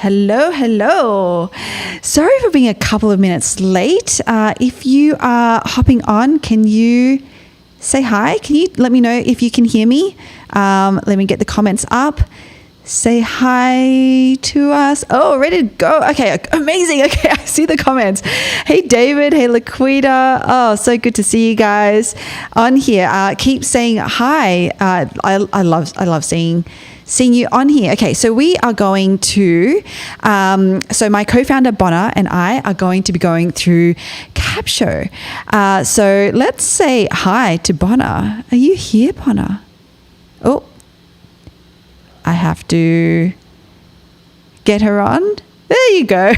Hello. Sorry for being a couple of minutes late. If you are hopping on, can you say hi? Can you let me know if you can hear me? Let me get the comments up. Say hi to us. Oh, ready to go. Okay, amazing. Okay, I see the comments. Hey, David. Hey, Laquita. Oh, so good to see you guys on here. Keep saying hi. I love seeing you on here. Okay, so we are going to, so my co-founder Bona and I are going to be going through Capsho. So let's say hi to Bona. Are you here, Bona? Oh, I have to get her on. There you go. I'm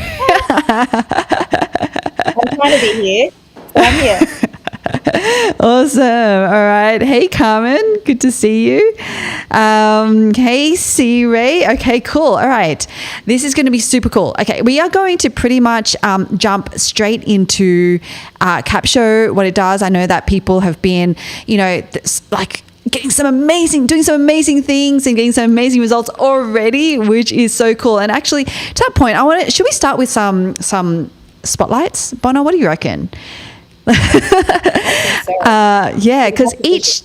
trying to be here. I'm here. Awesome. All right. Hey, Carmen. Good to see you. Hey, C. Ray. Okay, cool. All right. This is going to be super cool. Okay. We are going to pretty much jump straight into Capsho, what it does. I know that people have been, doing some amazing things and getting some amazing results already, which is so cool. And actually, to that point, should we start with some spotlights? Bona, what do you reckon? Because each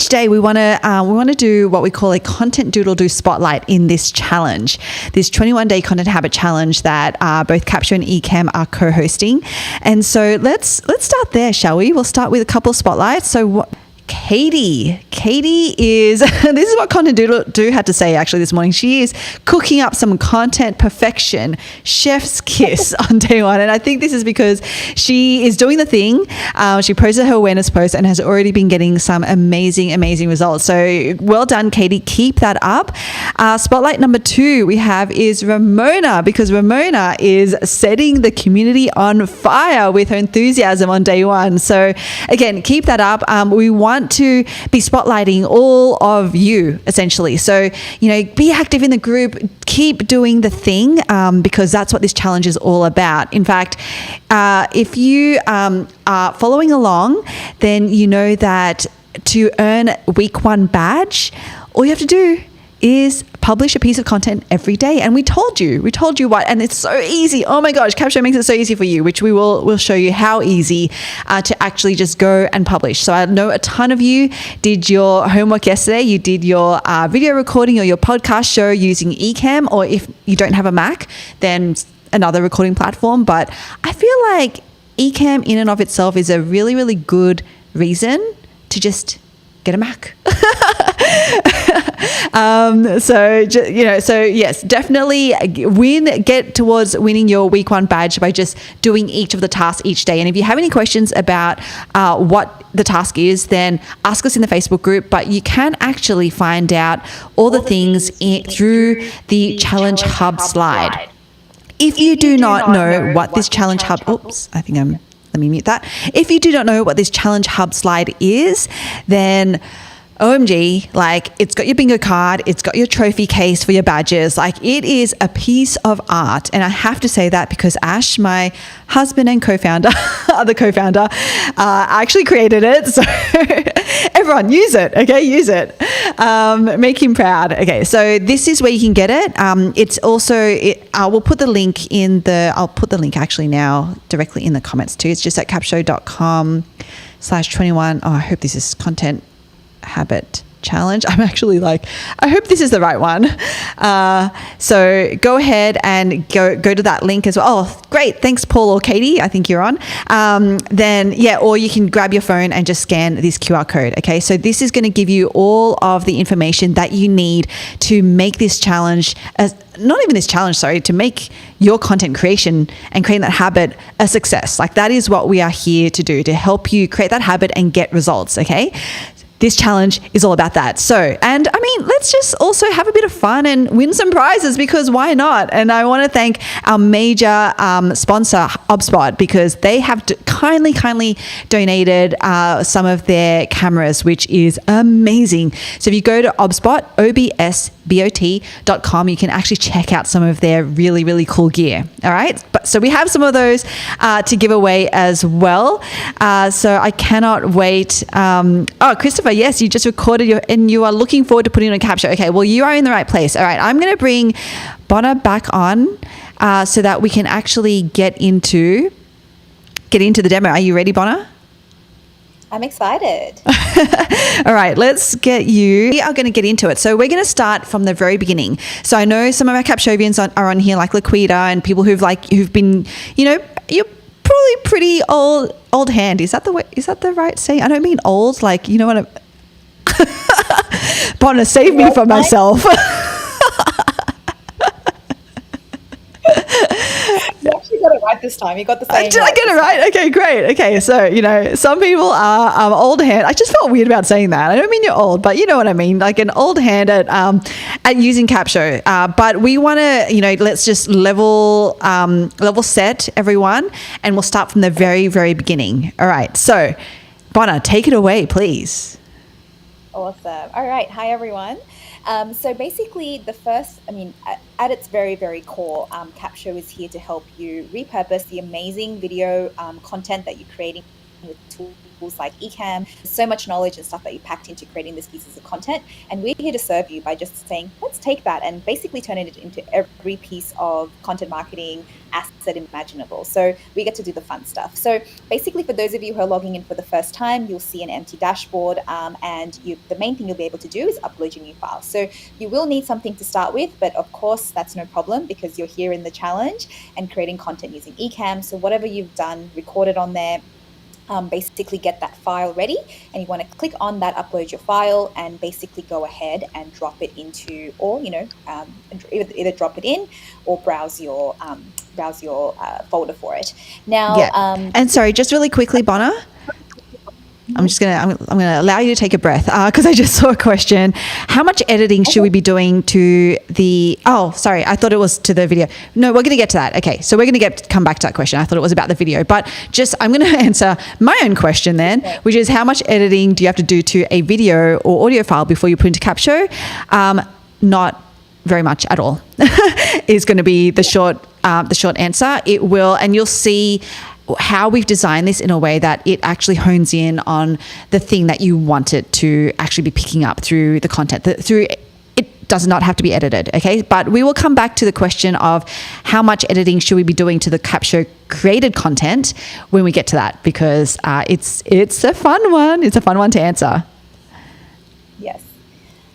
day we want to do what we call a content doodle-do spotlight in this challenge, this 21-day content habit challenge that both Capsho and Ecamm are co-hosting. And so let's start there, shall we? We'll start with a couple of spotlights. So Katie is, this is what Content Doodle-Do had to say actually this morning. She is cooking up some content perfection, chef's kiss on day one. And I think this is because she is doing the thing. She posted her awareness post and has already been getting some amazing results. So well done, Katie. Keep that up. Spotlight number 2 we have is Ramona, because Ramona is setting the community on fire with her enthusiasm on day one. So again, keep that up. We want to be spotlighting all of you essentially. So, be active in the group, keep doing the thing, because that's what this challenge is all about. In fact, if you are following along, then you know that to earn week 1 badge, all you have to do is publish a piece of content every day. And we told you what, and it's so easy. Oh my gosh, Capsho makes it so easy for you, which we'll show you how easy to actually just go and publish. So I know a ton of you did your homework yesterday. You did your video recording or your podcast show using Ecamm, or if you don't have a Mac, then another recording platform. But I feel like Ecamm in and of itself is a really, really good reason to just get a Mac. So yes, definitely get towards winning your week 1 badge by just doing each of the tasks each day. And if you have any questions about what the task is, then ask us in the Facebook group, but you can actually find out all the things through the Challenge Hub slide. If you do not know what this Challenge Hub, let me mute that. If you do not know what this Challenge Hub slide is, then OMG, it's got your bingo card, it's got your trophy case for your badges. It is a piece of art. And I have to say that because Ash, my husband and other co-founder, actually created it. So everyone use it, okay? Use it. Make him proud. Okay, so this is where you can get it. It's also, we'll put the link I'll put the link actually now directly in the comments too. It's just at capsho.com/21. Oh, I hope this is content habit challenge. I'm actually I hope this is the right one. So go ahead and go to that link as well. Oh, great. Thanks, Paul or Katie. I think you're on. Or you can grab your phone and just scan this QR code. Okay. So this is going to give you all of the information that you need to make this challenge to make your content creation and creating that habit a success. That is what we are here to do, to help you create that habit and get results. Okay. This challenge is all about that. So, let's just also have a bit of fun and win some prizes, because why not? And I want to thank our major sponsor, HubSpot, because they have kindly donated some of their cameras, which is amazing. So if you go to HubSpot, obsbot.com, you can actually check out some of their really, really cool gear. All right. So we have some of those to give away as well. So I cannot wait. Christopher, yes, you just recorded and you are looking forward to putting on Capsho. Okay, well, you are in the right place. All right, I'm going to bring Bona back on so that we can actually get into the demo. Are you ready, Bona? I'm excited. All right, let's get you. We are going to get into it. So we're going to start from the very beginning. So I know some of our Capshovians are on here, like Laquita, and people who've been, you're probably pretty old hand. Is that the right saying? I don't mean old, like, you know what Bona, save me from myself. You actually got it right this time. You got the saying. Did I get it right? Okay, great. Okay, so, some people are old hand. I just felt weird about saying that. I don't mean you're old, but you know what I mean, like an old hand at using Capsho. But we want to, let's just level set everyone, and we'll start from the very, very beginning. All right, so Bona, take it away, please. Awesome. All right. Hi, everyone. So basically at its very, very core, Capsho is here to help you repurpose the amazing video content that you're creating with tools like Ecamm. So much knowledge and stuff that you packed into creating these pieces of content. And we're here to serve you by just saying, let's take that and basically turn it into every piece of content marketing asset imaginable. So we get to do the fun stuff. So basically, for those of you who are logging in for the first time, you'll see an empty dashboard, and the main thing you'll be able to do is upload your new file. So you will need something to start with, but of course that's no problem because you're here in the challenge and creating content using Ecamm. So whatever you've done, record it on there. Basically get that file ready, and you want to click on that upload your file and basically go ahead and drop it into, or either drop it in or browse your folder for it. Now, and sorry, just really quickly, Bona, I'm gonna allow you to take a breath because I just saw a question. How much editing should we be doing to the? Oh, sorry, I thought it was to the video. No, we're going to get to that. Okay, so we're going to come back to that question. I thought it was about the video, but I'm going to answer my own question then, which is how much editing do you have to do to a video or audio file before you put into Capsho? Not very much at all. Is going to be the short answer. It will, and you'll see how we've designed this in a way that it actually hones in on the thing that you want it to actually be picking up through the content. It does not have to be edited, okay? But we will come back to the question of how much editing should we be doing to the Capsho created content when we get to that, because it's a fun one. It's a fun one to answer. Yes,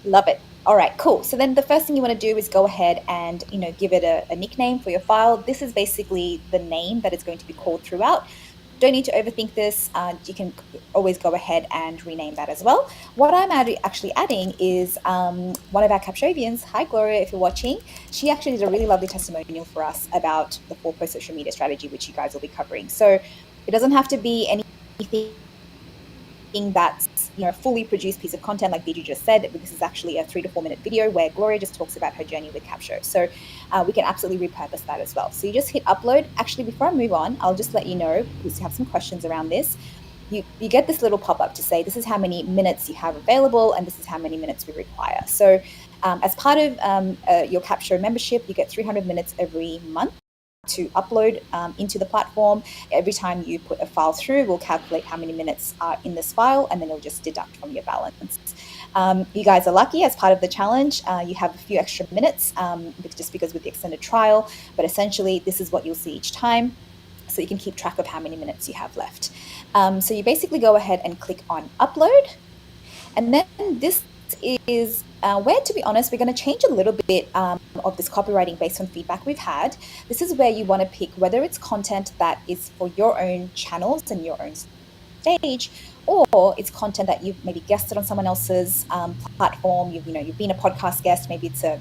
love it. All right, cool. So then the first thing you want to do is go ahead and, give it a nickname for your file. This is basically the name that it's going to be called throughout. Don't need to overthink this. You can always go ahead and rename that as well. What I'm actually adding is one of our Capshovians. Hi, Gloria, if you're watching. She actually did a really lovely testimonial for us about the 4-post social media strategy, which you guys will be covering. So it doesn't have to be anything that's a fully produced piece of content like Deirdre just said. This is actually a 3 to 4 minute video where Gloria just talks about her journey with Capsho. So we can absolutely repurpose that as well. So you just hit upload. Actually, before I move on, I'll just let you know, because you have some questions around this. You get this little pop-up to say this is how many minutes you have available and this is how many minutes we require. So as part of your Capsho membership, you get 300 minutes every month to upload into the platform. Every time you put a file through, we'll calculate how many minutes are in this file, and then it'll just deduct from your balance. You guys are lucky. As part of the challenge, you have a few extra minutes just because with the extended trial, but essentially this is what you'll see each time, so you can keep track of how many minutes you have left. So you basically go ahead and click on upload, and then this is where, to be honest, we're going to change a little bit of this copywriting based on feedback we've had. This is where you want to pick whether it's content that is for your own channels and your own stage, or it's content that you've maybe guested on someone else's platform. You've been a podcast guest. Maybe it's a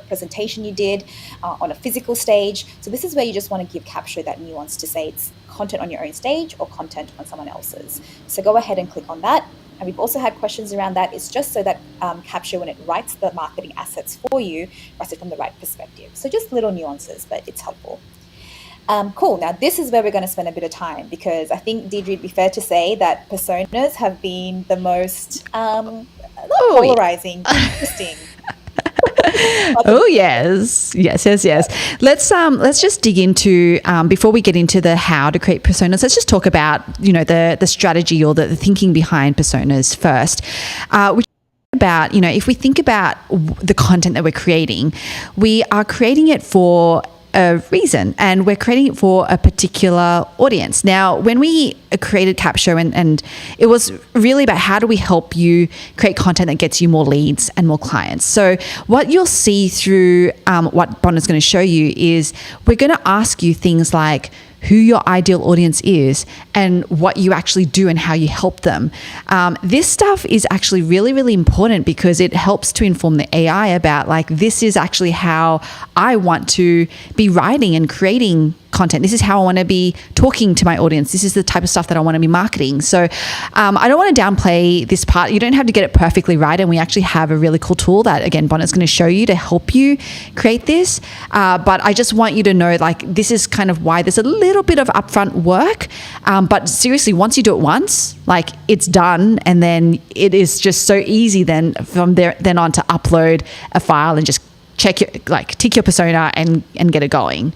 presentation you did on a physical stage. So this is where you just want to give Capsho that nuance to say it's content on your own stage or content on someone else's. So go ahead and click on that. And we've also had questions around that. It's just so that Capsho, when it writes the marketing assets for you, writes it from the right perspective. So just little nuances, but it's helpful. Cool. Now, this is where we're going to spend a bit of time, because I think, Deirdre, it'd be fair to say that personas have been the most polarizing, interesting. Oh yes. Let's just dig into before we get into the how to create personas. Let's just talk about the strategy or the thinking behind personas first, which about, if we think about the content that we're creating, we are creating it for a reason, and we're creating it for a particular audience. Now, when we created Capsho, and it was really about how do we help you create content that gets you more leads and more clients. So what you'll see through what Bona's going to show you is we're going to ask you things like who your ideal audience is and what you actually do and how you help them. This stuff is actually really, really important because it helps to inform the AI about this is actually how I want to be writing and creating content. This is how I want to be talking to my audience. This is the type of stuff that I want to be marketing. So I don't want to downplay this part. You don't have to get it perfectly right. And we actually have a really cool tool that, again, Bona's going to show you to help you create this. But I just want you to know, this is kind of why there's a little bit of upfront work. But seriously, once you do it once, it's done. And then it is just so easy then from there then on to upload a file and just check your, tick your persona and get it going.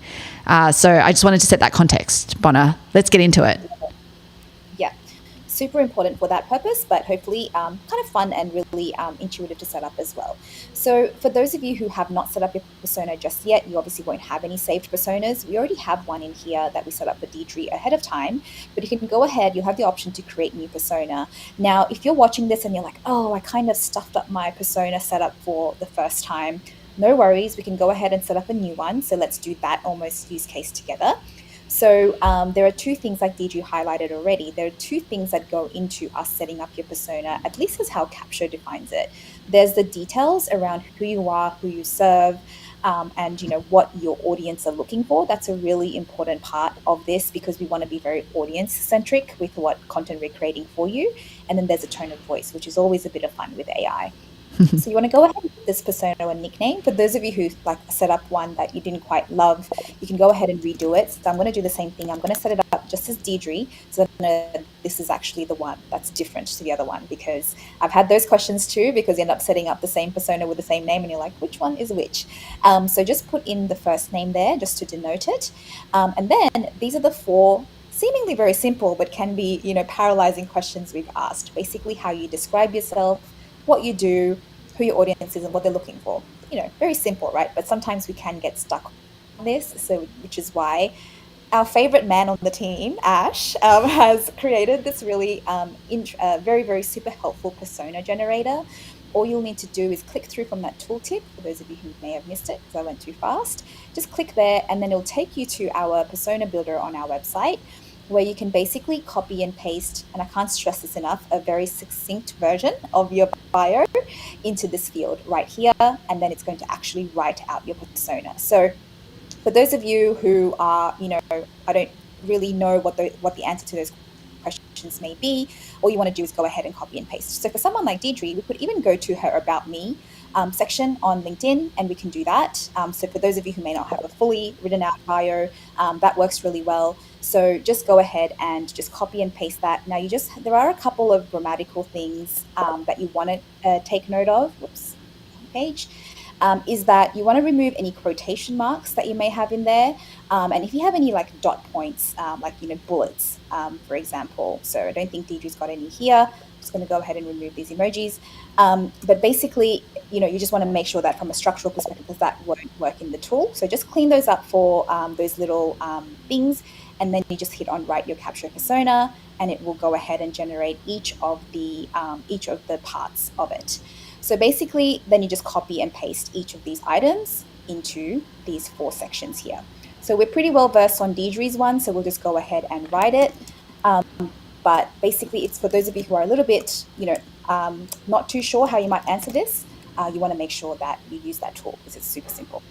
So I just wanted to set that context. Bona, let's get into it. Yeah, super important for that purpose, but hopefully kind of fun and really intuitive to set up as well. So for those of you who have not set up your persona just yet, you obviously won't have any saved personas. We already have one in here that we set up for Deirdre ahead of time, but you can go ahead, you'll have the option to create new persona. Now, if you're watching this and you're like, oh, I kind of stuffed up my persona setup for the first time, no worries, we can go ahead and set up a new one. So let's do that almost use case together. So there are two things like Deirdre highlighted already. There are two things that go into us setting up your persona, at least as how Capsho defines it. There's the details around who you are, who you serve, and what your audience are looking for. That's a really important part of this because we want to be very audience centric with what content we're creating for you. And then there's a tone of voice, which is always a bit of fun with AI. So you want to go ahead and give this persona a nickname. For those of you who set up one that you didn't quite love, you can go ahead and redo it. So I'm going to do the same thing. I'm going to set it up just as Deirdre. So this is actually the one that's different to the other one, because I've had those questions too, because you end up setting up the same persona with the same name and you're like, which one is which? So just put in the first name there just to denote it. And then these are the four seemingly very simple, but can be, paralyzing questions we've asked. Basically how you describe yourself, what you do, who your audience is, and what they're looking for. Very simple, right? But sometimes we can get stuck on this, which is why our favorite man on the team, Ash, has created this really very, very super helpful persona generator. All you'll need to do is click through from that tooltip, for those of you who may have missed it because I went too fast. Just click there, and then it'll take you to our persona builder on our website, where you can basically copy and paste, and I can't stress this enough, a very succinct version of your bio into this field right here, and then it's going to actually write out your persona. So for those of you who are, I don't really know what the answer to those questions may be, all you want to do is go ahead and copy and paste. So for someone like Deirdre, we could even go to her About Me section on LinkedIn, and we can do that. So for those of you who may not have a fully written out bio, that works really well. So just go ahead and just copy and paste that. Now there are a couple of grammatical things that you want to take note of. Whoops, page. Is that you want to remove any quotation marks that you may have in there. And if you have any dot points, bullets, for example. So I don't think Deirdre's got any here. I'm just going to go ahead and remove these emojis. But basically, you just want to make sure that from a structural perspective, because that won't work in the tool. So just clean those up for those little things. And then you just hit on write your Capsho persona, and it will go ahead and generate each of the parts of it. So basically, then you just copy and paste each of these items into these 4 sections here. So we're pretty well versed on Deirdre's one, so we'll just go ahead and write it. But basically, it's for those of you who are a little bit, not too sure how you might answer this. You want to make sure that you use that tool because it's super simple.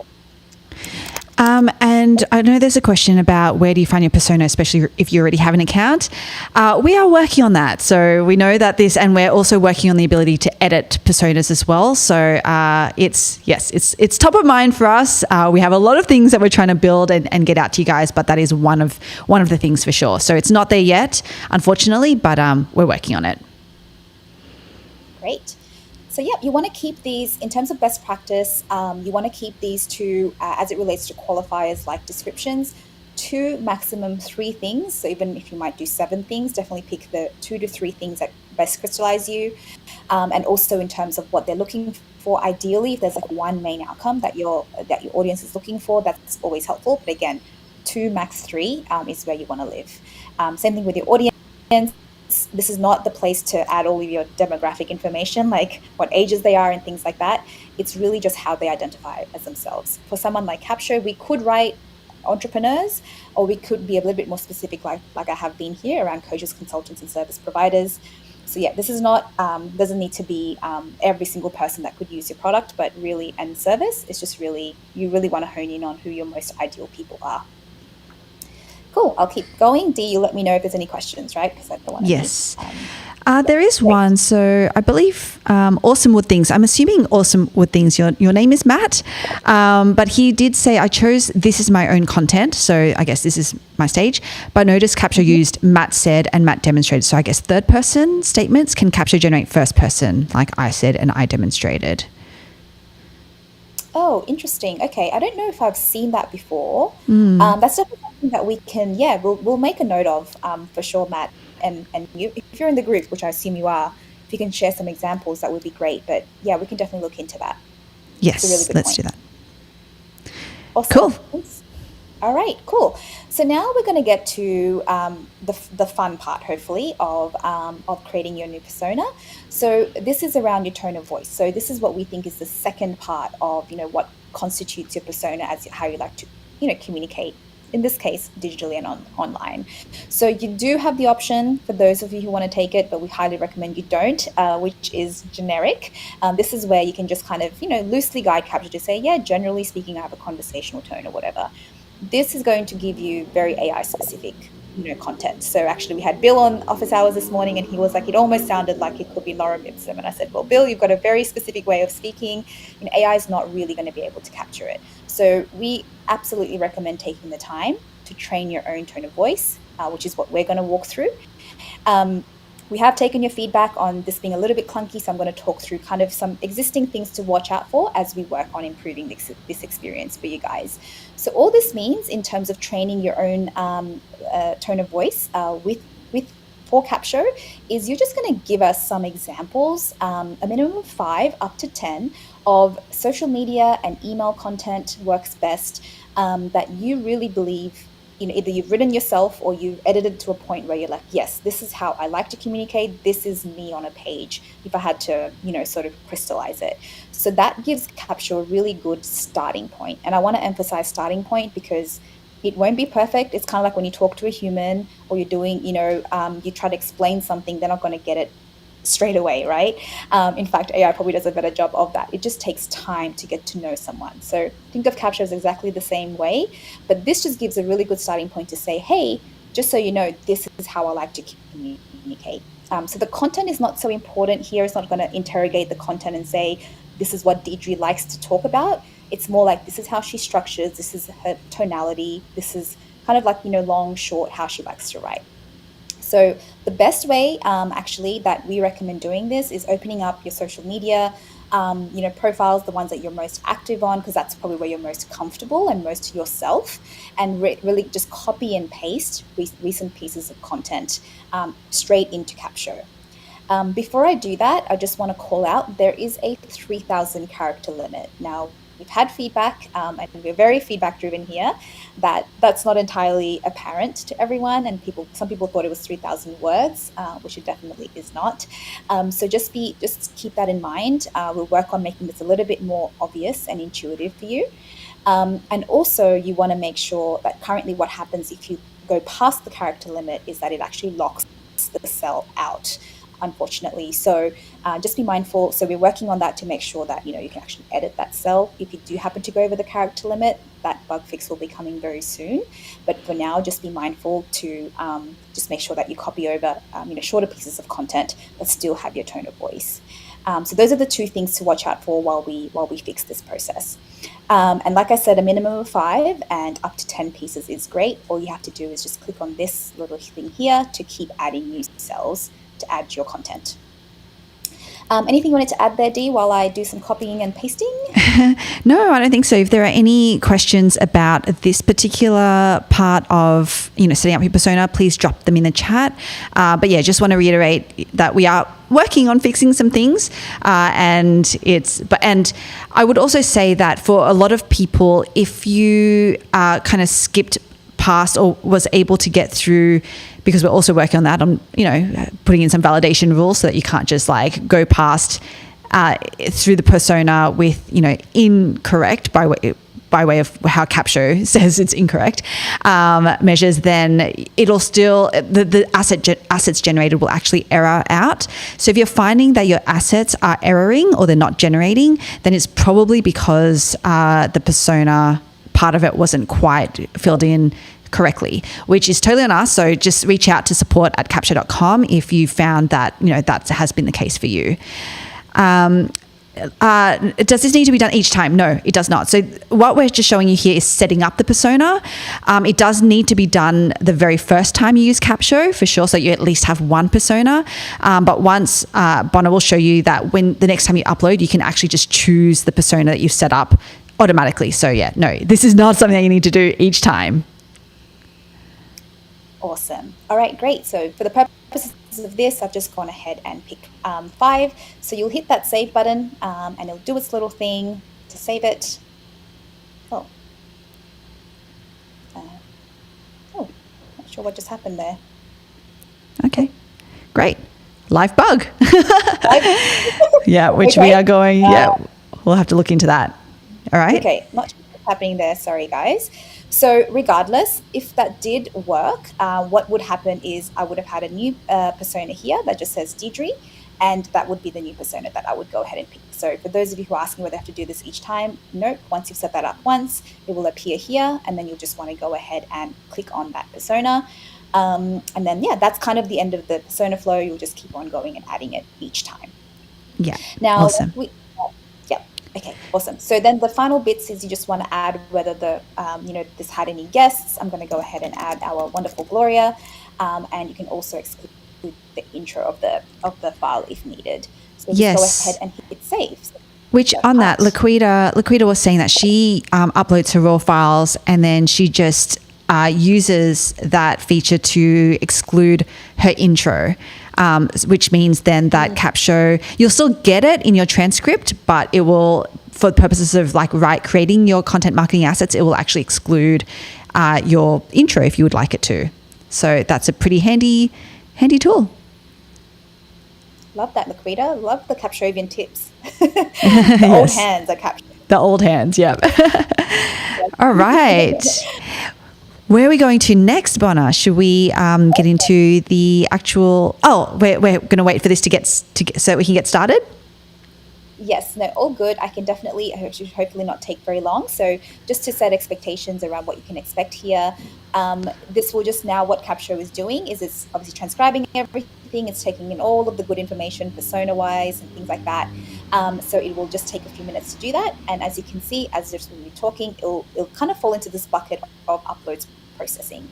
And I know there's a question about where do you find your persona, especially if you already have an account. We are working on that. So we know that and we're also working on the ability to edit personas as well. So it's top of mind for us. We have a lot of things that we're trying to build and get out to you guys, but that is one of the things for sure. So it's not there yet, unfortunately, but we're working on it. Great. So yeah, you want to keep these, in terms of best practice, you want to keep these to, as it relates to qualifiers like descriptions, 2, maximum 3 things. So even if you might do 7 things, definitely pick the 2 to 3 things that best crystallize you. And also in terms of what they're looking for, ideally, if there's like one main outcome that your audience is looking for, that's always helpful. But again, 2 max 3 is where you want to live. Same thing with your audience. This is not the place to add all of your demographic information, like what ages they are and things like that. It's really just how they identify as themselves. For someone like Capsho, we could write entrepreneurs, or we could be a little bit more specific, like I have been here, around coaches, consultants, and service providers. So yeah, this is not doesn't need to be every single person that could use your product, but really, and service. It's just really, you really want to hone in on who your most ideal people are. Cool. I'll keep going. Dee, you let me know if there's any questions, right? Because I don't want to Yes. miss. There is Great. one. So I believe Awesome Wood Things. I'm assuming Awesome Wood Things, your name is Matt. But he did say, I chose this is my own content. So I guess this is my stage. But notice Capsho used Matt said and Matt demonstrated. So I guess third person statements can Capsho generate first person, like I said and I demonstrated. Oh, interesting. Okay, I don't know if I've seen that before. That's definitely something that we can, yeah, we'll make a note of for sure, Matt. And you, if you're in the group, which I assume you are, if you can share some examples, that would be great. But yeah, we can definitely look into that. It's a really Yes, good let's point. do that. Awesome. Cool. Thanks. All right, cool. So now we're going to get to the fun part, hopefully, of creating your new persona. So this is around your tone of voice. So this is what we think is the second part of, what constitutes your persona, as how you like to, communicate. In this case, digitally and online. So you do have the option for those of you who want to take it, but we highly recommend you don't, which is generic. This is where you can just kind of, loosely guide Capsho to say, yeah, generally speaking, I have a conversational tone or whatever. This is going to give you very AI specific, content. So actually we had Bill on office hours this morning, and he was like, it almost sounded like it could be Laura Mipsum. And I said, well, Bill, you've got a very specific way of speaking. AI is not really going to be able to capture it. So we absolutely recommend taking the time to train your own tone of voice, which is what we're going to walk through. We have taken your feedback on this being a little bit clunky, so I'm going to talk through kind of some existing things to watch out for as we work on improving this experience for you guys. So all this means in terms of training your own tone of voice for Capsho is you're just going to give us some examples, a minimum of 5 up to 10 of social media and email content works best, that you really believe, either you've written yourself or you've edited to a point where you're like, yes, this is how I like to communicate. This is me on a page, if I had to, sort of crystallize it. So that gives Capsho a really good starting point. And I want to emphasize starting point because it won't be perfect. It's kind of like when you talk to a human, or you're doing, you try to explain something, they're not going to get it straight away, right? In fact, AI probably does a better job of that. It just takes time to get to know someone. So think of Capsho as exactly the same way, but this just gives a really good starting point to say, hey, just so you know, this is how I like to communicate. So the content is not so important here. It's not going to interrogate the content and say, this is what Deirdre likes to talk about. It's more like, this is how she structures, this is her tonality, this is kind of like, long, short, how she likes to write. So the best way, actually, that we recommend doing this is opening up your social media, profiles, the ones that you're most active on, because that's probably where you're most comfortable and most yourself, and really just copy and paste recent pieces of content straight into Capsho. Before I do that, I just want to call out, there is a 3,000 character limit. Now, we've had feedback, and we're very feedback driven here, that's not entirely apparent to everyone, and some people thought it was 3,000 words, which it definitely is not. So just keep that in mind. We'll work on making this a little bit more obvious and intuitive for you. And also you want to make sure that currently what happens if you go past the character limit is that it actually locks the cell out, unfortunately. So just be mindful. So we're working on that to make sure that, you can actually edit that cell. If you do happen to go over the character limit, that bug fix will be coming very soon. But for now, just be mindful to just make sure that you copy over, shorter pieces of content that still have your tone of voice. So those are the 2 things to watch out for while we fix this process. And like I said, a minimum of 5 and up to 10 pieces is great. All you have to do is just click on this little thing here to keep adding new cells to add your content. Anything you wanted to add there, Dee, while I do some copying and pasting? No, I don't think so. If there are any questions about this particular part of, setting up your persona, please drop them in the chat. But yeah, just want to reiterate that we are working on fixing some things, and I would also say that for a lot of people, if you kind of skipped past or was able to get through, because we're also working on that, on putting in some validation rules so that you can't just like go past through the persona with incorrect by way of how Capsho says it's incorrect measures, then it'll still the assets generated will actually error out. So if you're finding that your assets are erroring or they're not generating, then it's probably because the persona part of it wasn't quite filled in correctly, which is totally on us. So just reach out to support@capsho.com if you found that that has been the case for you. Does this need to be done each time? No, it does not. So what we're just showing you here is setting up the persona. It does need to be done the very first time you use Capsho for sure, so you at least have one persona. But once Bona will show you that when the next time you upload, you can actually just choose the persona that you've set up automatically. So yeah, no, this is not something that you need to do each time. Awesome. All right, great. So for the purposes of this, I've just gone ahead and picked 5. So you'll hit that save button and it'll do its little thing to save it. Oh, not sure what just happened there. Okay, great. Live bug. Yeah, which we are going, we'll have to look into that. All right. Okay, not sure what's happening there. Sorry, guys. So regardless, if that did work, what would happen is I would have had a new persona here that just says Deirdre, and that would be the new persona that I would go ahead and pick. So for those of you who are asking whether they have to do this each time, nope. Once you've set that up once, it will appear here, and then you'll just want to go ahead and click on that persona. And then, that's kind of the end of the persona flow. You'll just keep on going and adding it each time. Yeah, now, awesome. Okay, awesome. So then the final bits is you just want to add whether the, this had any guests. I'm going to go ahead and add our wonderful Gloria, and you can also exclude the intro of the file if needed. So just go ahead and hit save. Which on that, Laquita was saying that she uploads her raw files and then she just uses that feature to exclude her intro. Which means then that Capsho, you'll still get it in your transcript, but it will, for the purposes of creating your content marketing assets, it will actually exclude your intro if you would like it to. So that's a pretty handy tool. Love that, Laquita. Love the Capshovian tips. The old hands are Capsho. The old hands, yeah. All right. Where are we going to next, Bona? Should we get into the actual... Oh, we're going to wait for this to get so we can get started? Yes, no, all good. I can definitely, hopefully not take very long. So just to set expectations around what you can expect here, this will just now, what Capsho is doing is it's obviously transcribing everything. It's taking in all of the good information persona-wise and things like that. So it will just take a few minutes to do that. And as you can see, as just when we're talking, it'll kind of fall into this bucket of uploads processing.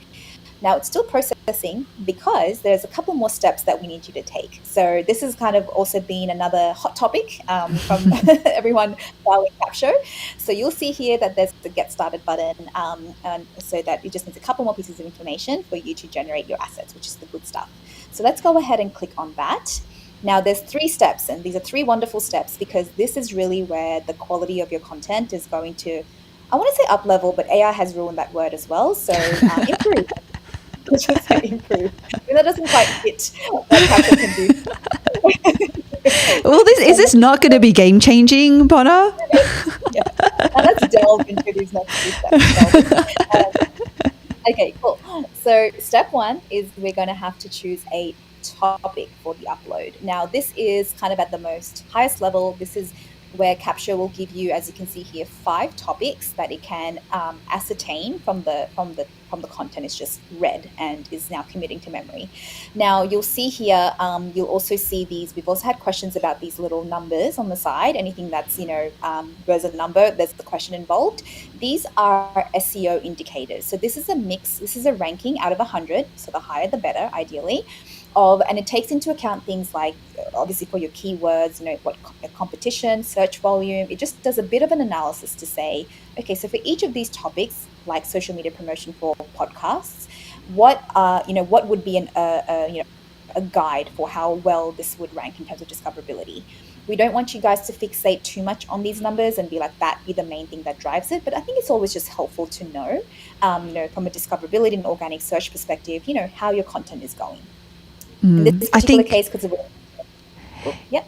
Now it's still processing because there's a couple more steps that we need you to take. So this has kind of also been another hot topic from everyone following Capsho. So you'll see here that there's the get started button, and so that it just needs a couple more pieces of information for you to generate your assets, which is the good stuff. So let's go ahead and click on that. Now there's 3 steps, and these are 3 wonderful steps because this is really where the quality of your content is going to, I want to say up level, but AI has ruined that word as well. So improve. Let's just say improve. I mean, that doesn't quite fit what Capsho can do. Well, is this not going to be game changing, Bona? Yeah. Now let's delve into these next 2 steps. Okay, cool. So step 1 is we're going to have to choose a topic for the upload. Now this is kind of at the most highest level. This is where Capsho will give you, as you can see here, 5 topics that it can ascertain from the content. It's just read and is now committing to memory. Now you'll see here, you'll also see these. We've also had questions about these little numbers on the side. Anything that's there's a number, there's the question involved. These are SEO indicators. So this is a mix. This is a ranking out of 100. So the higher the better, ideally. and it takes into account things like obviously for your keywords, what competition, search volume. It just does a bit of an analysis to say, okay, so for each of these topics, like social media promotion for podcasts, what would be a guide for how well this would rank in terms of discoverability. We don't want you guys to fixate too much on these numbers and be like that be the main thing that drives it. But I think it's always just helpful to know, from a discoverability and organic search perspective, how your content is going. In this I particular think case, because of yeah.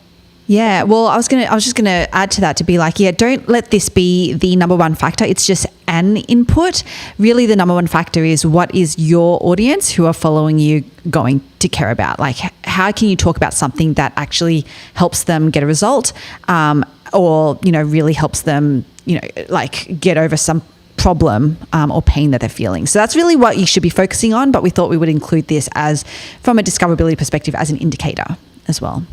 Yeah, well, I was just gonna add to that to be like, yeah, don't let this be the number one factor. It's just an input. Really, the number one factor is what is your audience who are following you going to care about? Like, how can you talk about something that actually helps them get a result, or really helps them, like get over some problem or pain that they're feeling. So that's really what you should be focusing on. But we thought we would include this as, from a discoverability perspective, as an indicator as well.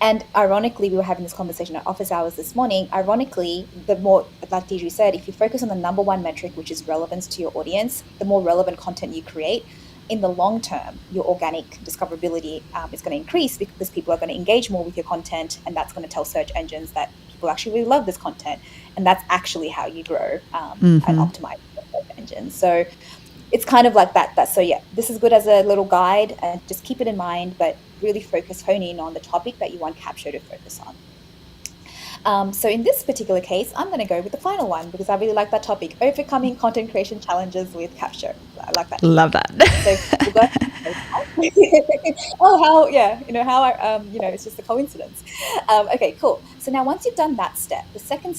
And ironically, we were having this conversation at office hours this morning. Ironically, the more, like Deirdre said, if you focus on the number one metric, which is relevance to your audience, the more relevant content you create, in the long term, your organic discoverability is going to increase because people are going to engage more with your content, and that's going to tell search engines that people actually really love this content, and that's actually how you grow and optimize your search engines. So it's kind of like that. So yeah, this is good as a little guide, and just keep it in mind, but really hone in on the topic that you want Capsho to focus on. So in this particular case, I'm going to go with the final one because I really like that topic: overcoming content creation challenges with Capsho. I like that. Love that. So we'll go it's just a coincidence. Okay, cool. So now once you've done that step, the second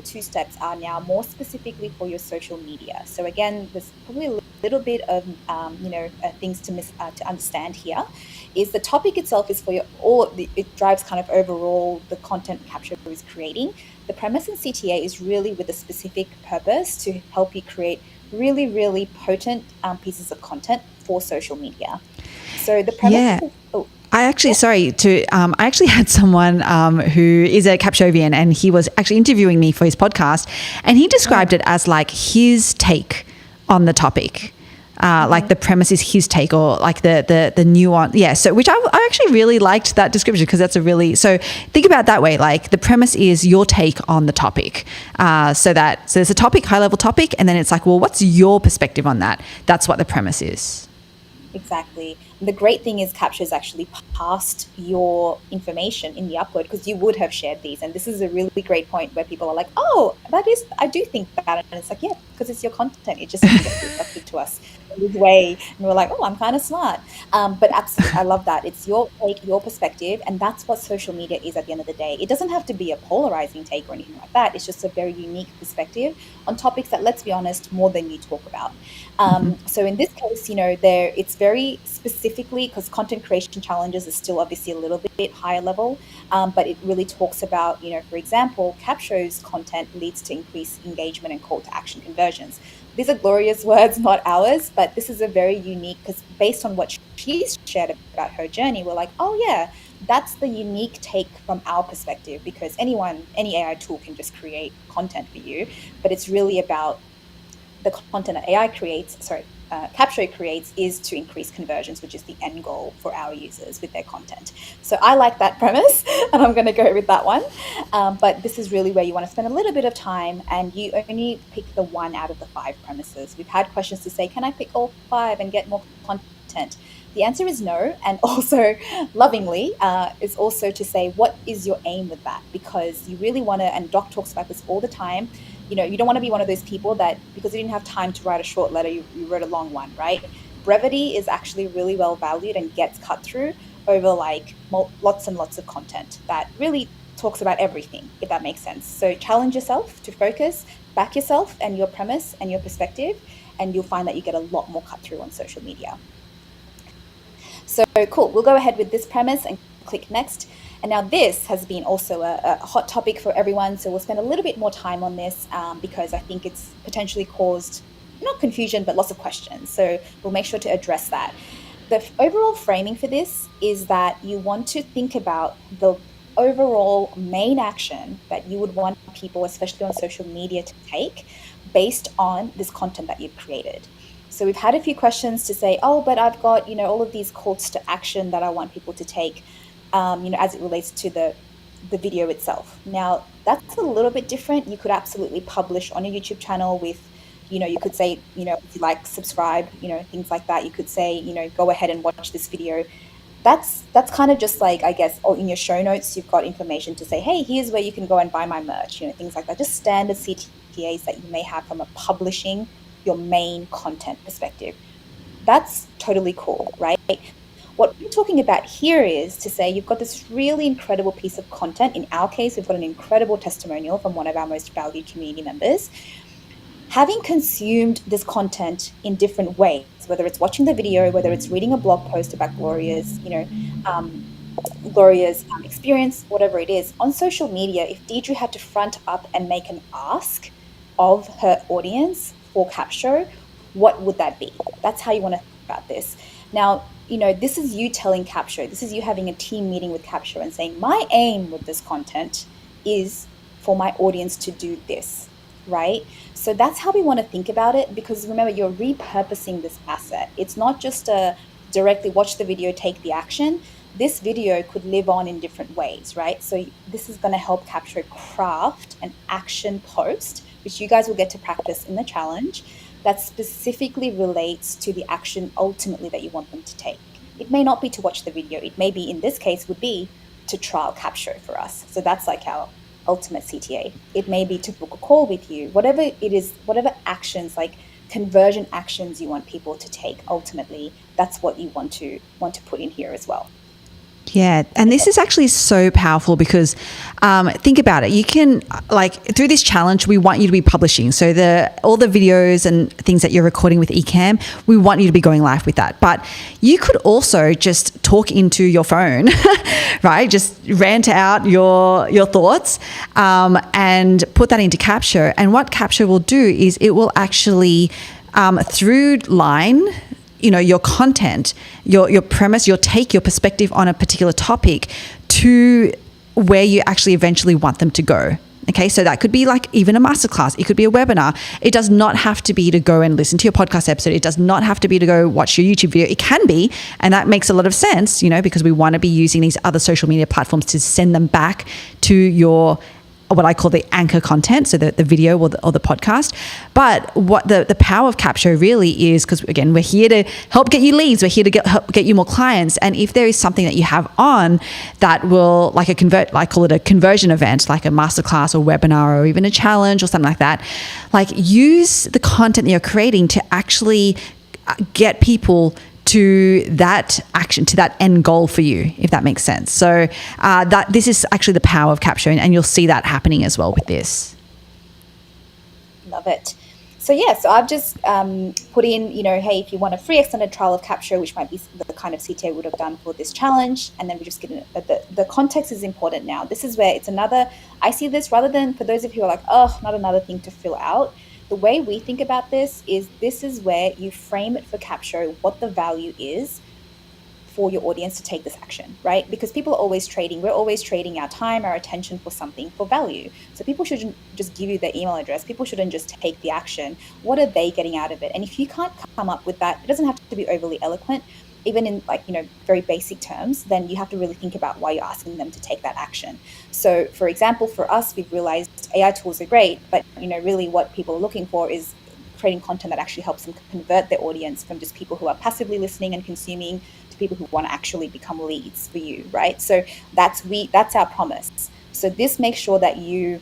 two steps are now more specifically for your social media. So again, there's probably a little bit of things to understand here. Is the topic itself is for it drives kind of overall the content Capsho is creating. The premise in CTA is really with a specific purpose to help you create really, really potent pieces of content for social media. So the premise I actually had someone who is a Capshovian, and he was actually interviewing me for his podcast, and he described it as like his take on the topic. Like the premise is his take, or like the nuance. Yeah. So which I actually really liked that description, because that's so think about it that way. Like the premise is your take on the topic. So there's a topic, high level topic. And then it's like, well, what's your perspective on that? That's what the premise is. Exactly. The great thing is Capsho's actually passed your information in the upload, because you would have shared these. And this is a really great point where people are like, oh, I do think that. And it's like, yeah, because it's your content. It just gets reflected to us in this way. And we're like, oh, I'm kind of smart. But absolutely, I love that. It's your take, your perspective. And that's what social media is at the end of the day. It doesn't have to be a polarizing take or anything like that. It's just a very unique perspective on topics that, let's be honest, more than you talk about. So in this case, it's very specifically, because content creation challenges is still obviously a little bit higher level, but it really talks about, for example, Capsho's content leads to increased engagement and call to action conversions. These are Gloria's words, not ours, but this is a very unique, because based on what she's shared about her journey, we're like, oh yeah, that's the unique take from our perspective, because any AI tool can just create content for you, but it's really about the content that Capsho creates is to increase conversions, which is the end goal for our users with their content. So I like that premise, and I'm going to go with that one. But this is really where you want to spend a little bit of time, and you only pick the one out of the 5 premises. We've had questions to say, can I pick all 5 and get more content? The answer is no. And also, lovingly, is also to say, what is your aim with that? Because you really want to, and Doc talks about this all the time, you don't want to be one of those people that, because you didn't have time to write a short letter, you wrote a long one, right? Brevity is actually really well valued and gets cut through over like lots and lots of content that really talks about everything, if that makes sense. So challenge yourself to focus, back yourself and your premise and your perspective, and you'll find that you get a lot more cut through on social media. So cool, we'll go ahead with this premise and click next. And now this has been also a hot topic for everyone, so we'll spend a little bit more time on this because I think it's potentially caused, not confusion, but lots of questions. So we'll make sure to address that. The overall framing for this is that you want to think about the overall main action that you would want people, especially on social media, to take based on this content that you've created. So we've had a few questions to say, oh, but I've got, all of these calls to action that I want people to take, as it relates to the video itself. Now, that's a little bit different. You could absolutely publish on your YouTube channel with, you could say, if you like, subscribe, things like that. You could say, go ahead and watch this video. That's kind of just like, I guess, or in your show notes, you've got information to say, hey, here's where you can go and buy my merch, things like that. Just standard CTAs that you may have from a publishing your main content perspective. That's totally cool, right? What we're talking about here is to say you've got this really incredible piece of content. In our case, we've got an incredible testimonial from one of our most valued community members. Having consumed this content in different ways, whether it's watching the video, whether it's reading a blog post about Gloria's, experience, whatever it is, on social media, if Deirdre had to front up and make an ask of her audience for Capsho, what would that be? That's how you want to think about this. Now, this is you telling Capsho, this is you having a team meeting with Capsho and saying, my aim with this content is for my audience to do this, right? So that's how we want to think about it, because remember, you're repurposing this asset. It's not just a directly watch the video, take the action. This video could live on in different ways, right? So this is going to help Capsho craft an action post, which you guys will get to practice in the challenge, that specifically relates to the action ultimately that you want them to take. It may not be to watch the video. It may be, in this case, would be to trial Capsho for us. So that's like our ultimate CTA. It may be to book a call with you, whatever it is, whatever actions, like conversion actions you want people to take, ultimately, that's what you want to put in here as well. Yeah, and this is actually so powerful because think about it. You can, through this challenge, we want you to be publishing. So all the videos and things that you're recording with Ecamm, we want you to be going live with that. But you could also just talk into your phone, right? Just rant out your thoughts and put that into Capsho. And what Capsho will do is it will actually, through line, your content, your premise, your take, your perspective on a particular topic to where you actually eventually want them to go. Okay, so that could be like even a masterclass. It could be a webinar. It does not have to be to go and listen to your podcast episode. It does not have to be to go watch your YouTube video. It can be, and that makes a lot of sense, because we want to be using these other social media platforms to send them back to your what I call the anchor content, so the video or the podcast. But what the power of Capsho really is, because again, we're here to help get you leads, we're here to help get you more clients. And if there is something that you have on that will, I call it a conversion event, like a masterclass or webinar or even a challenge or something like that, use the content that you're creating to actually get people to that action, to that end goal for you, if that makes sense. So this is actually the power of Capsho, and you'll see that happening as well with this. Love it. So so I've just put in, hey, if you want a free extended trial of Capsho, which might be the kind of CTA would have done for this challenge, and then we just get the context is important now. This is where it's another, I see this rather than for those of you who are like, oh, not another thing to fill out. The way we think about this is where you frame it for Capsho, what the value is for your audience to take this action, right? Because people are always trading. We're always trading our time, our attention for something, for value. So people shouldn't just give you their email address. People shouldn't just take the action. What are they getting out of it? And if you can't come up with that, it doesn't have to be overly eloquent, even in very basic terms, then you have to really think about why you're asking them to take that action. So for example, for us, we've realized AI tools are great, but really what people are looking for is creating content that actually helps them convert their audience from just people who are passively listening and consuming to people who want to actually become leads for you, right? So that's our promise. So this makes sure that you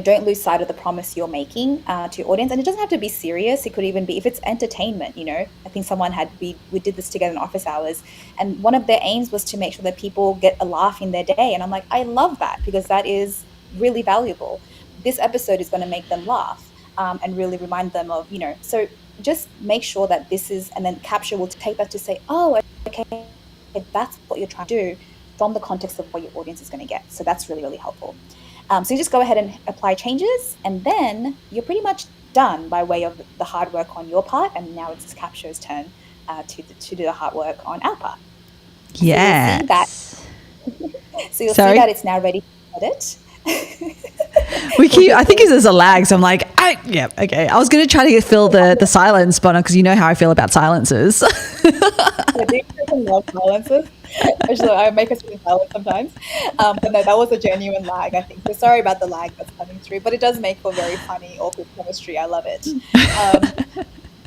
don't lose sight of the promise you're making to your audience. And it doesn't have to be serious. It could even be, if it's entertainment, I think someone we did this together in office hours, and one of their aims was to make sure that people get a laugh in their day. And I'm like, I love that, because that is really valuable. This episode is going to make them laugh and really remind them of, so just make sure that this is, and then Capsho will take that to say, oh, okay, that's what you're trying to do from the context of what your audience is going to get. So that's really, really helpful. So you just go ahead and apply changes, and then you're pretty much done by way of the hard work on your part. And now it's Capsho's turn to do the hard work on our part. Yes. So you'll see that it's now ready to edit. I think there's a lag, so I'm like, yeah, okay. I was going to try to fill the silence, Bona, because you know how I feel about silences. I do love silences. Actually, I make us in silence sometimes. But no, that was a genuine lag, I think. So sorry about the lag that's coming through, but it does make for very funny, awkward chemistry. I love it.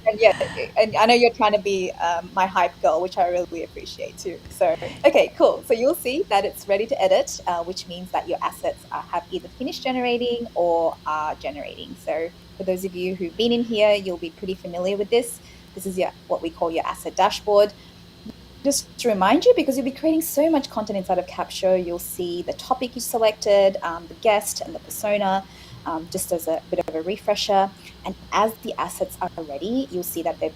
And yeah, and I know you're trying to be my hype girl, which I really appreciate too. So, okay, cool. So you'll see that it's ready to edit, which means that your assets have either finished generating or are generating. So for those of you who've been in here, you'll be pretty familiar with this. This is what we call your asset dashboard. Just to remind you, because you'll be creating so much content inside of Capsho, you'll see the topic you selected, the guest and the persona, just as a bit of a refresher. And as the assets are ready, you'll see that they're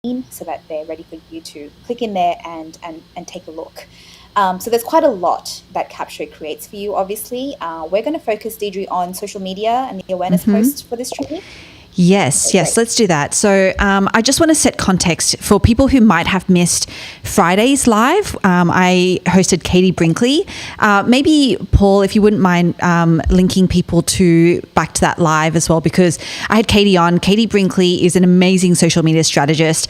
green, so that they're ready for you to click in there and take a look. So there's quite a lot that Capsho creates for you, obviously. We're going to focus, Deirdre, on social media and the awareness post for this training. Yes, let's do that. So I just want to set context for people who might have missed Friday's live. I hosted Katie Brinkley. Maybe, Paul, if you wouldn't mind linking people back to that live as well, because I had Katie on. Katie Brinkley is an amazing social media strategist.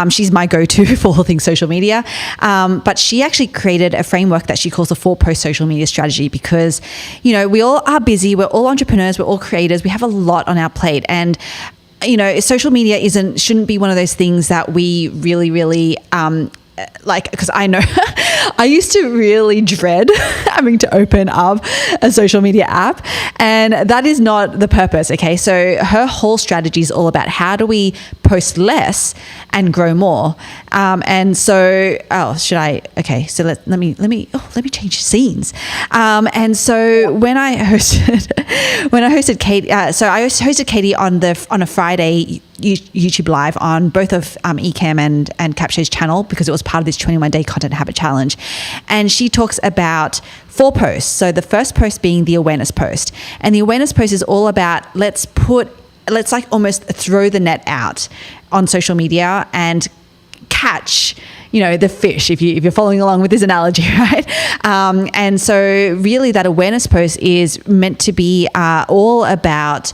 She's my go-to for all things social media. But she actually created a framework that she calls the 4-post social media strategy, because, you know, we all are busy. We're all entrepreneurs. We're all creators. We have a lot on our plate. And you know, social media shouldn't be one of those things that we really like, because I know I used to really dread having to open up a social media app, and that is not the purpose. Okay, so her whole strategy is all about how do we post less and grow more. And so, so let me change scenes. And so when I hosted Katie, I hosted Katie on a Friday YouTube live on both of Ecamm and Capsho's channel, because it was part of this 21-day content habit challenge. And she talks about 4 posts. So the first post being the awareness post. And the awareness post is all about let's like almost throw the net out on social media and catch, you know, the fish, if you're following along with this analogy, right? And so really that awareness post is meant to be all about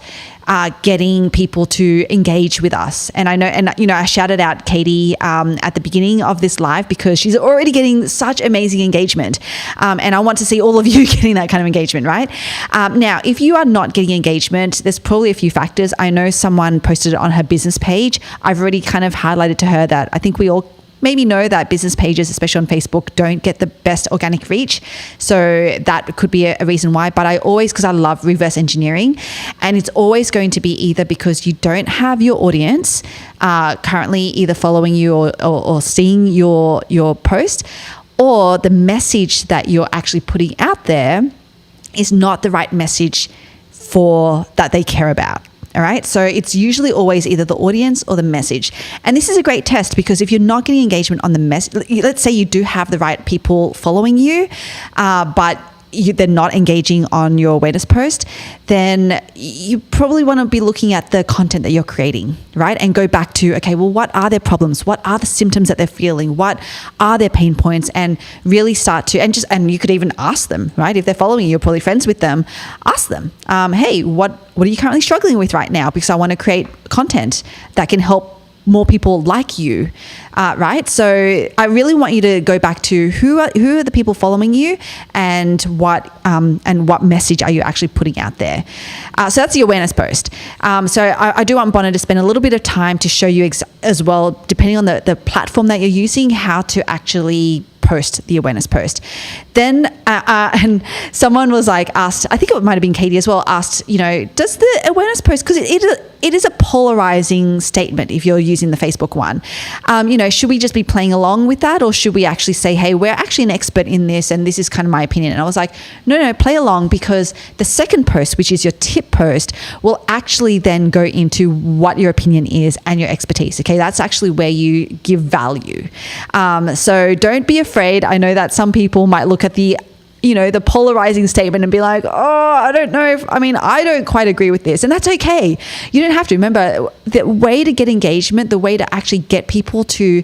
getting people to engage with us. And I know, and you know, I shouted out Katie at the beginning of this live because she's already getting such amazing engagement. And I want to see all of you getting that kind of engagement, right? Now, if you are not getting engagement, there's probably a few factors. I know someone posted it on her business page. I've already kind of highlighted to her that I think we all maybe know that business pages, especially on Facebook, don't get the best organic reach. So that could be a reason why. But because I love reverse engineering, and it's always going to be either because you don't have your audience currently either following you or seeing your post, or the message that you're actually putting out there is not the right message that they care about. All right. So it's usually always either the audience or the message. And this is a great test, because if you're not getting engagement on the message, let's say you do have the right people following you, but they're not engaging on your awareness post, then you probably want to be looking at the content that you're creating, right? And go back to, okay, well, what are their problems? What are the symptoms that they're feeling? What are their pain points? And really start to, and you could even ask them, right? If they're following you, you're probably friends with them, ask them, hey, what are you currently struggling with right now? Because I want to create content that can help more people like you, right? So I really want you to go back to who are the people following you, and what message are you actually putting out there. So that's the awareness post. So I do want Bona to spend a little bit of time to show you as well, depending on the platform that you're using, how to actually post the awareness post. Then and someone was like asked, I think it might have been Katie as well, asked, you know, does the awareness post, because it is a polarizing statement if you're using the Facebook one, you know, should we just be playing along with that, or should we actually say, hey, we're actually an expert in this and this is kind of my opinion? And I was like, no, play along, because the second post, which is your tip post, will actually then go into what your opinion is and your expertise. Okay, that's actually where you give value. So don't be afraid. I know that some people might look at the the polarizing statement and be like, oh, I don't know I don't quite agree with this. And that's okay. You don't have to. Remember, the way to get engagement, the way to actually get people to,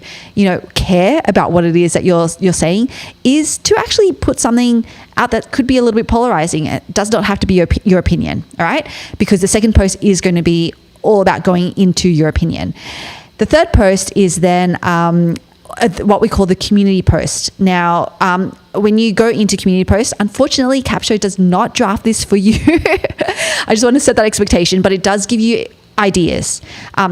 care about what it is that you're saying is to actually put something out that could be a little bit polarizing. It does not have to be your opinion, all right? Because the second post is going to be all about going into your opinion. The third post is then what we call the community post. Now, when you go into community post, unfortunately, Capsho does not draft this for you. I just want to set that expectation, but it does give you ideas,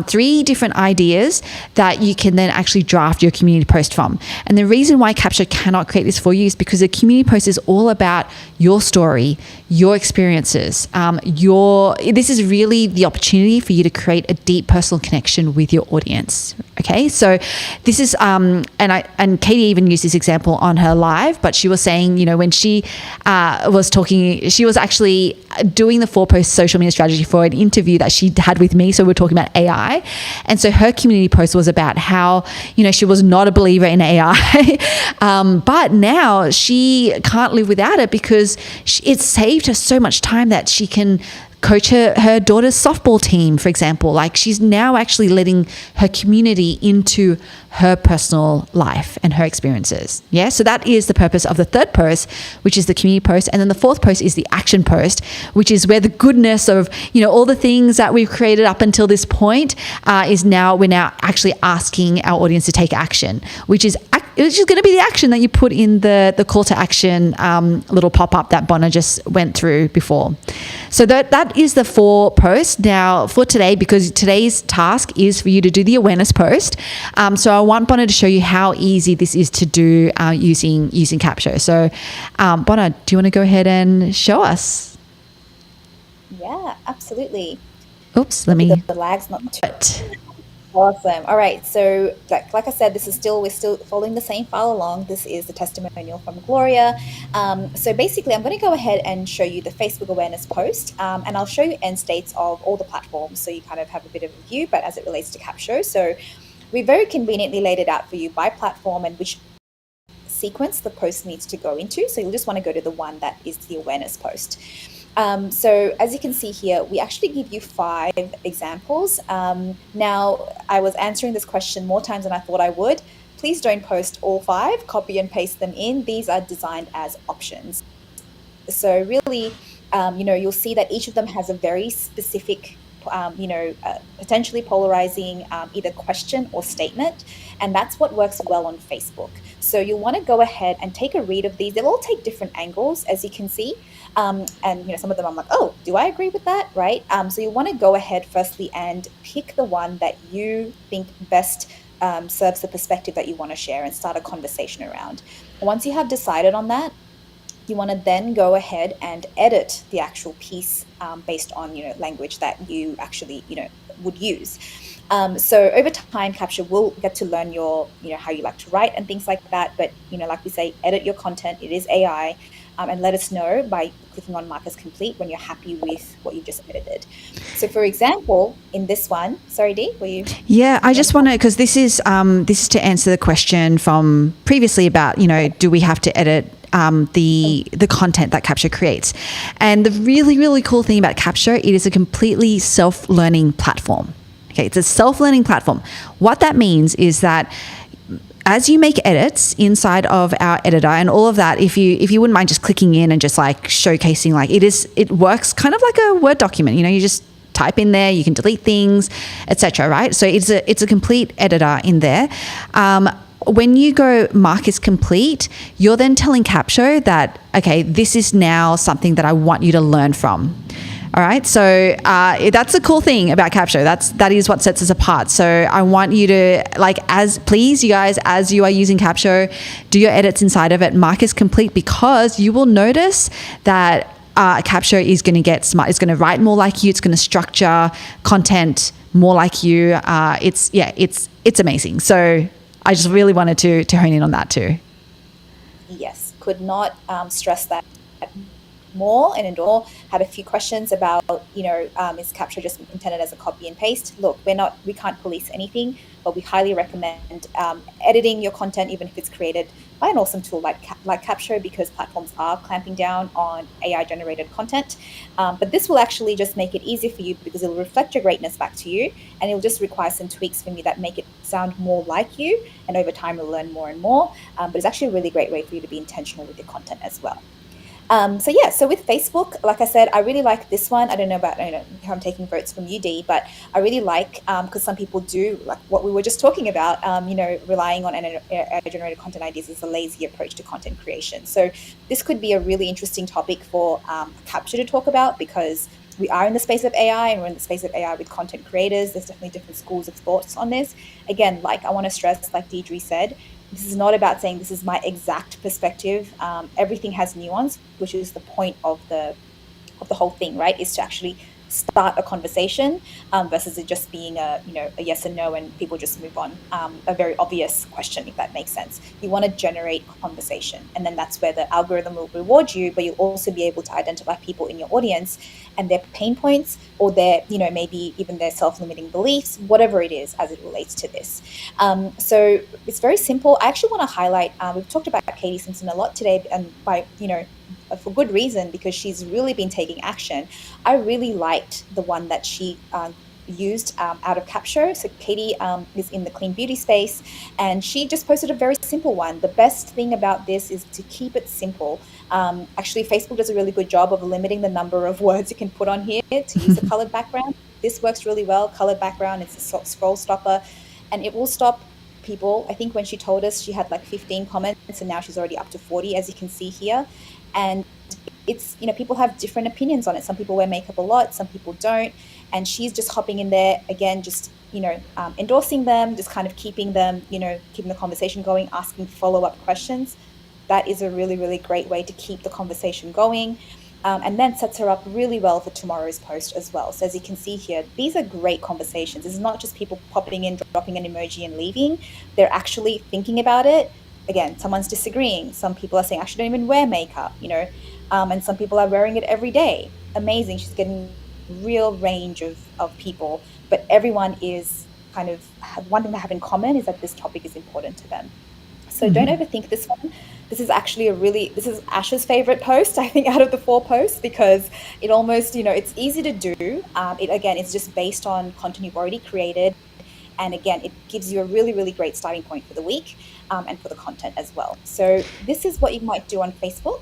3 different ideas that you can then actually draft your community post from. And the reason why Capsho cannot create this for you is because the community post is all about your story, your experiences. This is really the opportunity for you to create a deep personal connection with your audience. Okay, so this is and Katie even used this example on her live, but she was saying, when she was talking, she was actually doing the 4-post social media strategy for an interview that she had with me. So we're talking about AI, and so her community post was about how she was not a believer in AI, but now she can't live without it because it's saved her so much time that she can coach her daughter's softball team, for example. Like, she's now actually letting her community into her personal life and her experiences. Yeah. So that is the purpose of the third post, which is the community post. And then the fourth post is the action post, which is where the goodness of, all the things that we've created up until this point we're now actually asking our audience to take action, which is going to be the action that you put in the call to action little pop-up that Bona just went through before. So that is the 4 posts. Now for today, because today's task is for you to do the awareness post. So I want Bona to show you how easy this is to do using Capsho. So Bona, do you want to go ahead and show us? Yeah, absolutely. Oops, let me. The lag's not too. Awesome. All right. So like I said, we're still following the same file along. This is the testimonial from Gloria. So basically, I'm going to go ahead and show you the Facebook awareness post, and I'll show you end states of all the platforms so you kind of have a bit of a view, but as it relates to Capsho. So we very conveniently laid it out for you by platform and which sequence the post needs to go into. So you'll just want to go to the one that is the awareness post. So as you can see here, we actually give you 5 examples. Now, I was answering this question more times than I thought I would. Please don't post all 5, copy and paste them in. These are designed as options. So really, you'll see that each of them has a very specific, potentially polarizing either question or statement. And that's what works well on Facebook. So you'll want to go ahead and take a read of these. They'll all take different angles, as you can see. And some of them I'm like, oh, do I agree with that? Right? So you want to go ahead firstly and pick the one that you think best serves the perspective that you want to share and start a conversation around. Once you have decided on that, you want to then go ahead and edit the actual piece based on language that you actually would use. So over time, Capsho will get to learn your how you like to write and things like that. But like we say, edit your content. It is AI. And let us know by clicking on Mark as Complete when you're happy with what you just edited. So, for example, in this one, sorry, Dee, were you? Yeah, I just want to, because this is to answer the question from previously about, do we have to edit the content that Capsho creates? And the really, really cool thing about Capsho, it is a completely self-learning platform. Okay, it's a self-learning platform. What that means is that as you make edits inside of our editor and all of that, if you wouldn't mind just clicking in and just like showcasing, like it works kind of like a Word document. You just type in there, you can delete things, etc. Right? So it's a complete editor in there. When you go Mark is Complete, you're then telling Capsho that, okay, this is now something that I want you to learn from. All right, so that's the cool thing about Capsho. That is what sets us apart. So I want you to, please, you guys, as you are using Capsho, do your edits inside of it. Mark is Complete, because you will notice that Capsho is going to get smart. It's going to write more like you. It's going to structure content more like you. It's amazing. So I just really wanted to hone in on that too. Yes, could not stress that more and endorse more. Had a few questions about, is Capsho just intended as a copy and paste? Look, we can't police anything, but we highly recommend editing your content, even if it's created by an awesome tool like Capsho, because platforms are clamping down on AI generated content. But this will actually just make it easier for you because it'll reflect your greatness back to you, and it'll just require some tweaks from you that make it sound more like you. And over time, you'll learn more and more. But it's actually a really great way for you to be intentional with your content as well. So with Facebook, like I said, I really like this one. I don't know about how I'm taking votes from you, Dee, but I really like because some people do like what we were just talking about. Relying on AI-generated content ideas is a lazy approach to content creation. So this could be a really interesting topic for Capsho to talk about, because we are in the space of AI and we're in the space of AI with content creators. There's definitely different schools of thoughts on this. Again, like I want to stress, like Deirdre said, this is not about saying this is my exact perspective. Everything has nuance, which is the point of the whole thing, right? Is to actually start a conversation versus it just being a yes and no and people just move on. A very obvious question, if that makes sense. You want to generate conversation, and then that's where the algorithm will reward you, but you'll also be able to identify people in your audience and their pain points, or their maybe even their self-limiting beliefs, whatever it is as it relates to this. So it's very simple. I actually want to highlight, we've talked about Katie Simpson a lot today, and for good reason, because she's really been taking action. I really liked the one that she used out of Capsho. So Katie is in the clean beauty space, and she just posted a very simple one. The best thing about this is to keep it simple. Actually, Facebook does a really good job of limiting the number of words you can put on here to use a colored background. This works really well. Colored background, it's a scroll stopper, and it will stop people. I think when she told us she had like 15 comments, and now she's already up to 40, as you can see here. And it's, people have different opinions on it. Some people wear makeup a lot, some people don't. And she's just hopping in there again, just, endorsing them, just kind of keeping the conversation going, asking follow-up questions. That is a really, really great way to keep the conversation going. And then sets her up really well for tomorrow's post as well. So as you can see here, these are great conversations. This is not just people popping in, dropping an emoji and leaving. They're actually thinking about it. Again, someone's disagreeing. Some people are saying, I actually don't even wear makeup, and some people are wearing it every day. Amazing. She's getting real range of people, but everyone is kind of, one thing they have in common is that this topic is important to them. So don't overthink this one. This is actually this is Ash's favorite post, I think, out of the 4 posts, because it almost, it's easy to do. It's just based on content you've already created. And again, it gives you a really, really great starting point for the week and for the content as well. So this is what you might do on Facebook.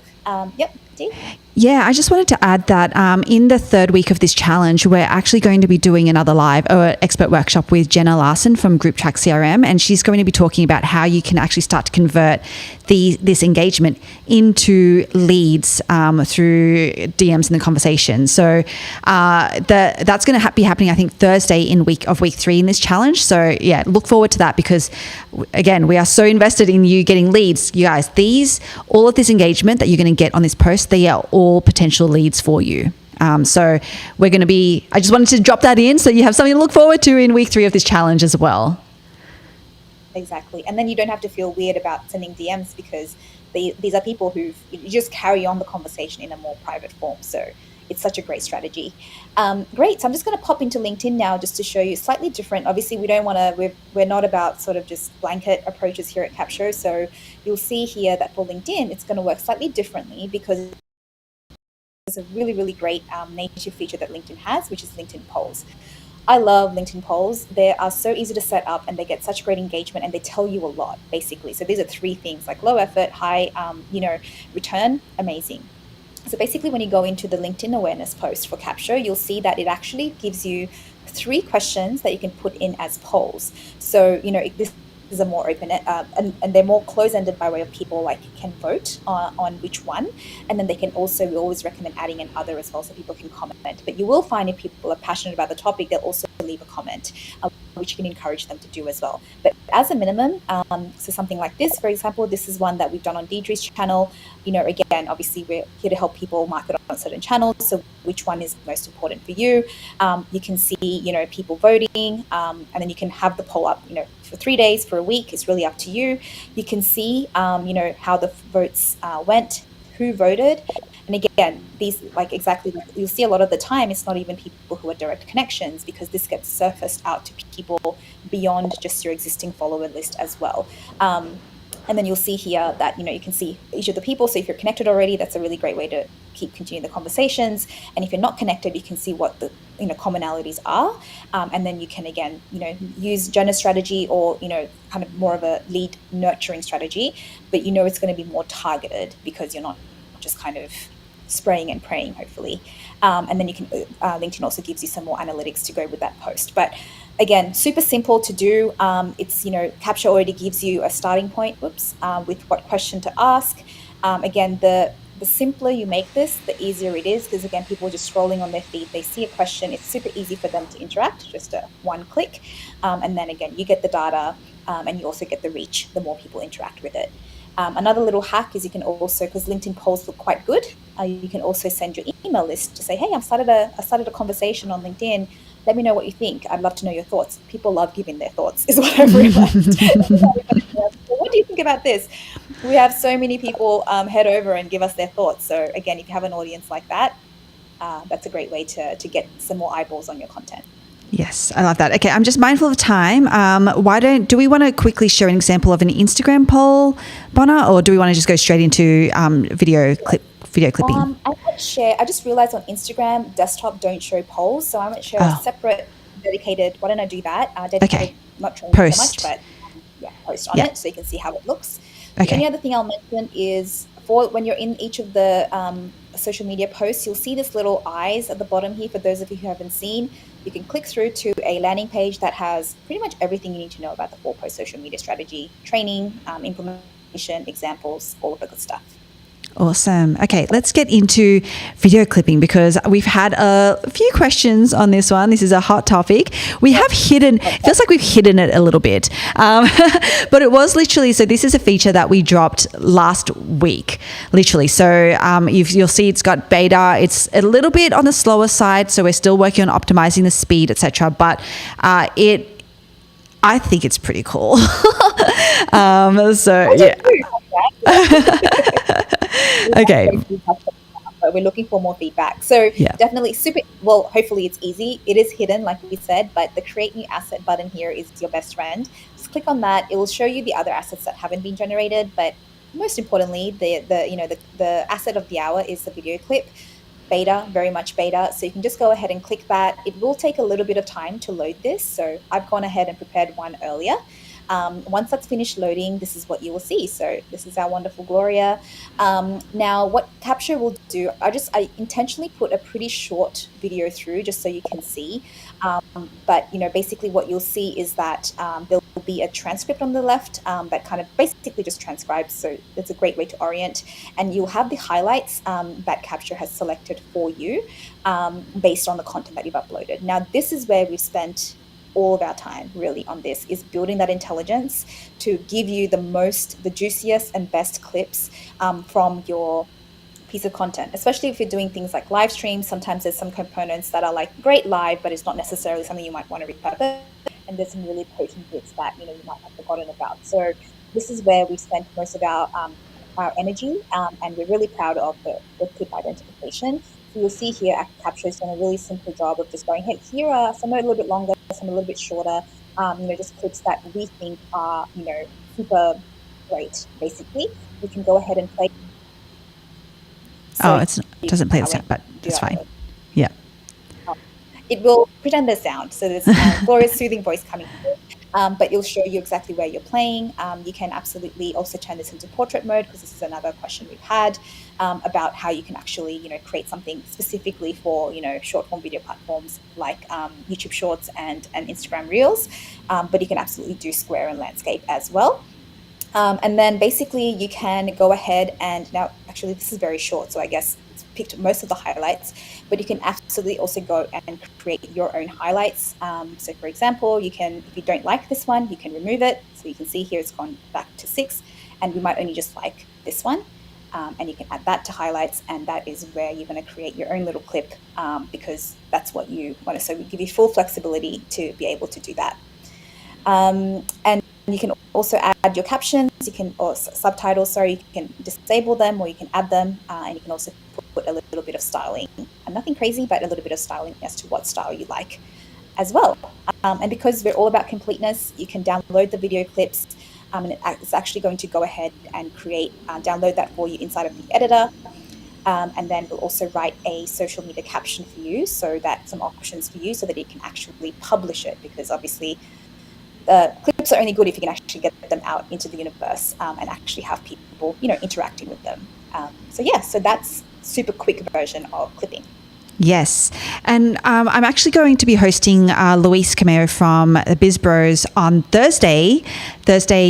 Yep, Dee? Yeah, I just wanted to add that in the 3rd week of this challenge, we're actually going to be doing another live or expert workshop with Jenna Larson from Group Track CRM, and she's going to be talking about how you can actually start to convert this engagement into leads through DMs in the conversation. So that's going to be happening, I think, Thursday in week 3 in this challenge. So yeah, look forward to that, because again, we are so invested in you getting leads. You guys, all of this engagement that you're going to get on this post, they are all potential leads for you. So we're going to be, I just wanted to drop that in so you have something to look forward to in week 3 of this challenge as well. Exactly. And then you don't have to feel weird about sending DMs, because these are people who you just carry on the conversation in a more private form. So it's such a great strategy. Great. So I'm just going to pop into LinkedIn now just to show you slightly different. Obviously, we don't want to, we're not about sort of just blanket approaches here at Capsho. So you'll see here that for LinkedIn, it's going to work slightly differently, because there's a really, really great native feature that LinkedIn has, which is LinkedIn polls. I love LinkedIn polls. They are so easy to set up, and they get such great engagement, and they tell you a lot, basically. So these are 3 things, like low effort, high return, amazing. So basically, when you go into the LinkedIn awareness post for Capsho, you'll see that it actually gives you 3 questions that you can put in as polls. So, this is a more open, and they're more close-ended by way of people can vote on which one. And then they can also, we always recommend adding an other as well, so people can comment. But you will find if people are passionate about the topic, they'll also leave a comment, which you can encourage them to do as well. But as a minimum, so something like this, for example, this is one that we've done on Deirdre's channel. Again, obviously we're here to help people market on certain channels. So which one is most important for you? You can see, people voting, and then you can have the poll up, for 3 days, for a week. It's really up to you. You can see, how the votes went, who voted. And again, these, like, exactly, you'll see a lot of the time it's not even people who are direct connections, because this gets surfaced out to people beyond just your existing follower list as well. And then you'll see here that, you can see each of the people. So if you're connected already, that's a really great way to keep continuing the conversations. And if you're not connected, you can see what the commonalities are. And then you can, again, use Jenna's strategy, or, kind of more of a lead nurturing strategy, but it's going to be more targeted, because you're not just kind of spraying and praying, hopefully. And then you can, LinkedIn also gives you some more analytics to go with that post. But again, super simple to do. It's, Capsho already gives you a starting point, with what question to ask. Again, the simpler you make this, the easier it is, because again, people are just scrolling on their feed, they see a question, it's super easy for them to interact, just a one click. And then again, you get the data, and you also get the reach the more people interact with it. Another little hack is you can also, because LinkedIn polls look quite good, you can also send your email list to say, hey, I started a conversation on LinkedIn. Let me know what you think. I'd love to know your thoughts. People love giving their thoughts, is what I've realized. What do you think about this? We have so many people head over and give us their thoughts. So again, if you have an audience like that, that's a great way to get some more eyeballs on your content. Yes, I love that. Okay, I'm just mindful of time. Do we want to quickly share an example of an Instagram poll, Bona, or do we want to just go straight into video clipping? I might share. I just realized on Instagram, desktop don't show polls, so I might share a separate dedicated. Why don't I do that? Dedicated, Okay. not training Post. so much, but post on it, so you can see how it looks. Okay. The only other thing I'll mention is, for when you're in each of the social media posts, you'll see this little eyes at the bottom here. For those of you who haven't seen, you can click through to a landing page that has pretty much everything you need to know about the 4-post social media strategy, training, implementation, examples, all of the good stuff. Awesome. Okay, let's get into video clipping, because we've had a few questions on this one. This is a hot topic. We have hidden, it feels like we've hidden it a little bit, but it was literally, so this is a feature that we dropped last week, literally. So you'll see it's got beta. It's a little bit on the slower side, so we're still working on optimizing the speed, etc. But I think it's pretty cool. So yeah. Okay. We're looking for more feedback. So definitely super, well, hopefully it's easy. It is hidden, like we said, but the create new asset button here is your best friend. Just click on that. It will show you the other assets that haven't been generated. But most importantly, the asset of the hour is the video clip. Beta, very much beta. So you can just go ahead and click that. It will take a little bit of time to load this. So I've gone ahead and prepared one earlier. Once that's finished loading, this is what you will see. So this is our wonderful Gloria. Now, what Capsho will do, I intentionally put a pretty short video through just so you can see. But basically what you'll see is that there'll be a transcript on the left that kind of basically just transcribes. So it's a great way to orient. And you'll have the highlights that Capsho has selected for you based on the content that you've uploaded. Now, this is where we've spent all of our time really on this, is building that intelligence to give you the juiciest and best clips from your piece of content, especially if you're doing things like live streams. Sometimes there's some components that are like great live, but it's not necessarily something you might want to repurpose. And there's some really potent bits that you might have forgotten about. So this is where we spent most of our energy, and we're really proud of the clip identification. So you'll see here, Capsho has done a really simple job of just going, hey, here are some a little bit longer, some a little bit shorter, just clips that we think are, super great, basically. You can go ahead and play. So it doesn't play the sound, but it's fine. Yeah. It will pretend there's sound. So there's Gloria's soothing voice coming through. But it'll show you exactly where you're playing. You can absolutely also turn this into portrait mode, because this is another question we've had about how you can actually, create something specifically for, short form video platforms like YouTube Shorts and Instagram Reels. But you can absolutely do square and landscape as well. And then basically you can go ahead and now, actually this is very short, so I guess it's picked most of the highlights, but you can absolutely also go and create your own highlights. So for example, you can, if you don't like this one, you can remove it. So you can see here it's gone back to 6, and we might only just like this one. And you can add that to highlights, and that is where you're going to create your own little clip because that's what you want to. So we give you full flexibility to be able to do that. And you can also add your captions, or subtitles, sorry, you can disable them or you can add them, and you can also put a little bit of styling. Nothing crazy, but a little bit of styling as to what style you like as well. And because we're all about completeness, you can download the video clips, and it's actually going to go ahead and download that for you inside of the editor. And then we'll also write a social media caption for you, so that some options for you so that you can actually publish it, because obviously the clips are only good if you can actually get them out into the universe, and actually have people, interacting with them. So that's super quick version of clipping. Yes. And I'm actually going to be hosting Luis Cameo from the Biz Bros on Thursday,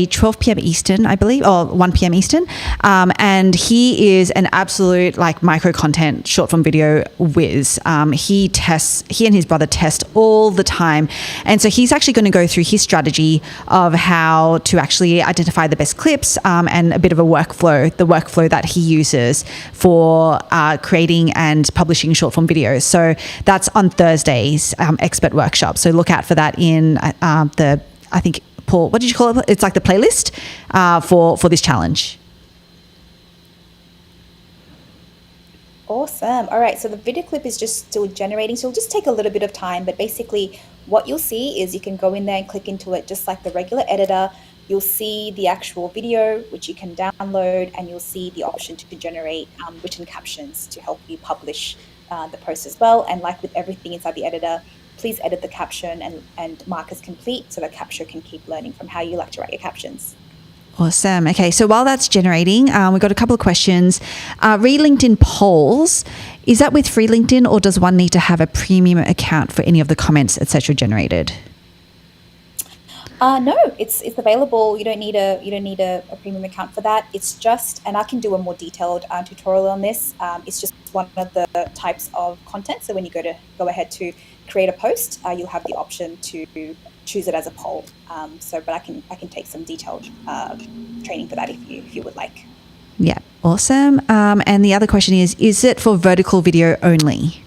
12 p.m. Eastern, I believe, or 1 p.m. Eastern. And he is an absolute micro content short form video whiz. He and his brother test all the time. And so he's actually going to go through his strategy of how to actually identify the best clips, and a bit of the workflow that he uses for creating and publishing short form videos. So that's on Thursday's expert workshop. So look out for that in I think, Paul, what did you call it? It's like the playlist for this challenge. Awesome. All right. So the video clip is just still generating. So it'll just take a little bit of time. But basically what you'll see is you can go in there and click into it just like the regular editor. You'll see the actual video, which you can download, and you'll see the option to generate written captions to help you publish the post as well. And like with everything inside the editor, please edit the caption and mark as complete so that Capsho can keep learning from how you like to write your captions. Awesome. Okay, so while that's generating, we've got a couple of questions. Read LinkedIn polls. Is that with free LinkedIn, or does one need to have a premium account for any of the comments, etc., generated? No, it's available. You don't need a premium account for that. It's just, and I can do a more detailed tutorial on this. It's just one of the types of content. So when you go ahead to create a post, you'll have the option to choose it as a poll. But I can take some detailed training for that if you would like. Yeah, awesome. And the other question is it for vertical video only?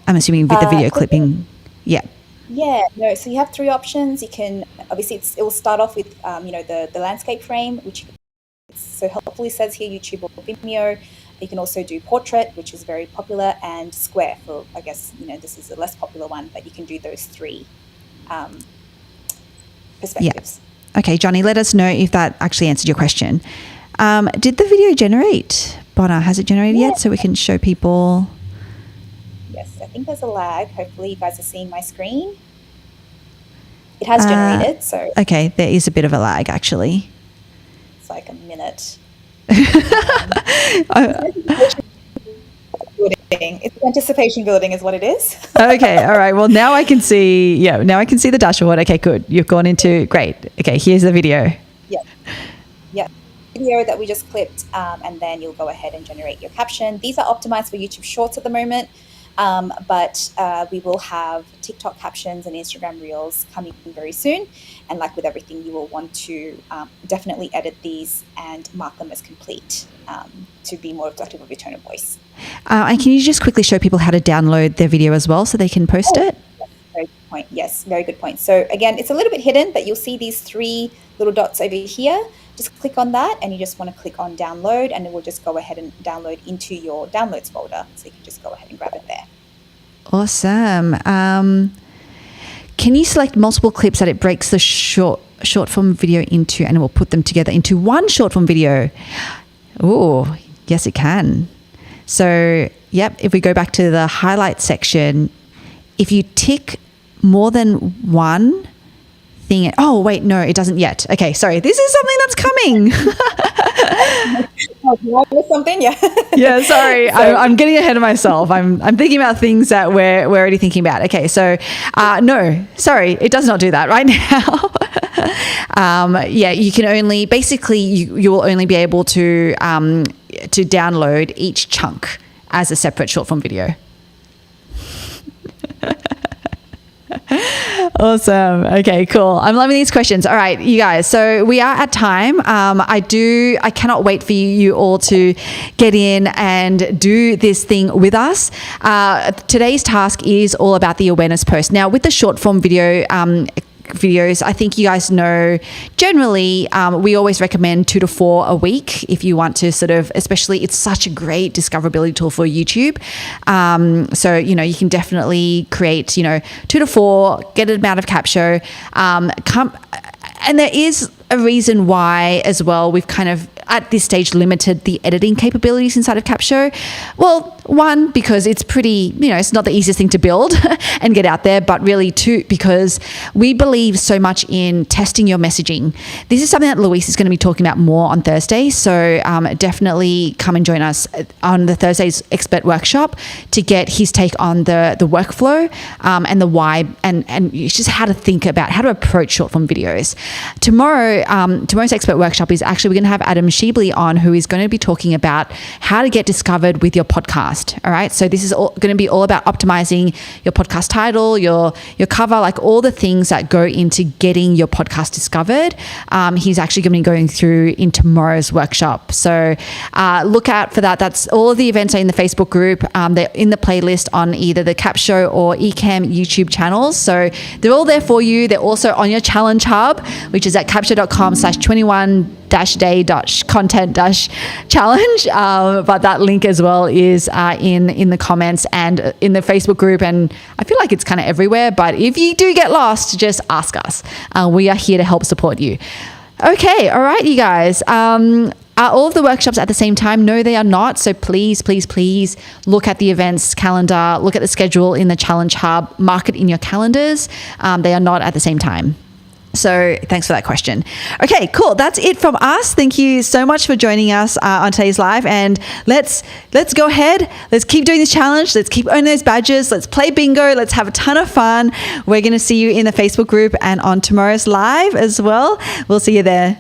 I'm assuming with the video clipping. Yeah. Yeah, no. So you have three options. You can obviously it will start off with the landscape frame, which so helpfully says here YouTube or Vimeo. You can also do portrait, which is very popular, and square for, I guess, this is a less popular one, but you can do those three perspectives. Yeah. Okay, Johnny, let us know if that actually answered your question. Did the video generate? Bona, has it generated yet so we can show people? Yes, I think there's a lag. Hopefully you guys are seeing my screen. It has generated, so. Okay, there is a bit of a lag actually. It's like a minute. It's anticipation building is what it is. Okay, all right. Well, now I can see, now I can see the dashboard. Okay, good. You've gone into, great. Okay, here's the video. Yeah. Video that we just clipped, and then you'll go ahead and generate your caption. These are optimized for YouTube Shorts at the moment. But we will have TikTok captions and Instagram Reels coming very soon. And like with everything, you will want to definitely edit these and mark them as complete to be more reflective of your tone of voice. And can you just quickly show people how to download their video as well so they can post it? Very good point. Yes, very good point. So again, it's a little bit hidden, but you'll see these three little dots over here. Just click on that, and you just want to click on download, and it will just go ahead and download into your downloads folder. So you can just go ahead and grab it there. Awesome. Can you select multiple clips that it breaks the short form video into, and it will put them together into one short form video? Oh, yes, it can. So, if we go back to the highlight section, if you tick more than one thing, oh, wait, no, it doesn't yet. Okay, sorry. This is something that's coming. Something, yeah. Yeah, sorry. I'm getting ahead of myself. I'm thinking about things that we're already thinking about. Okay, so no, sorry, it does not do that right now. You can only basically you will only be able to download each chunk as a separate short form video. Awesome. Okay, cool. I'm loving these questions. All right, you guys. So we are at time. I cannot wait for you all to get in and do this thing with us. Today's task is all about the awareness post. Now, with the short form video videos. I think you guys know generally we always recommend 2 to 4 a week if you want to sort of, especially it's such a great discoverability tool for YouTube. So, you can definitely create, 2 to 4, get an amount of Capsho. And there is a reason why as well we've kind of at this stage limited the editing capabilities inside of Capsho. Well, one, because it's pretty, it's not the easiest thing to build and get out there, but really two, because we believe so much in testing your messaging. This is something that Luis is going to be talking about more on Thursday. So definitely come and join us on the Thursday's expert workshop to get his take on the workflow and the why and just how to think about how to approach short form videos. Tomorrow's expert workshop is actually, we're going to have Adam Sheebley on, who is going to be talking about how to get discovered with your podcast. All right. So this is going to be all about optimizing your podcast title, your cover, like all the things that go into getting your podcast discovered. He's actually going to be going through in tomorrow's workshop. So look out for that. That's all of the events are in the Facebook group. They're in the playlist on either the Capsho or Ecamm YouTube channels. So they're all there for you. They're also on your challenge hub, which is at capsho.com/21-day-content-challenge. But that link as well is in the comments and in the Facebook group. And I feel like it's kind of everywhere. But if you do get lost, just ask us. We are here to help support you. Okay. All right, you guys. Are all of the workshops at the same time? No, they are not. So please, please, please look at the events calendar, look at the schedule in the Challenge Hub, mark it in your calendars. They are not at the same time. So thanks for that question. Okay, cool. That's it from us. Thank you so much for joining us on today's live. And let's go ahead. Let's keep doing this challenge. Let's keep owning those badges. Let's play bingo. Let's have a ton of fun. We're going to see you in the Facebook group and on tomorrow's live as well. We'll see you there.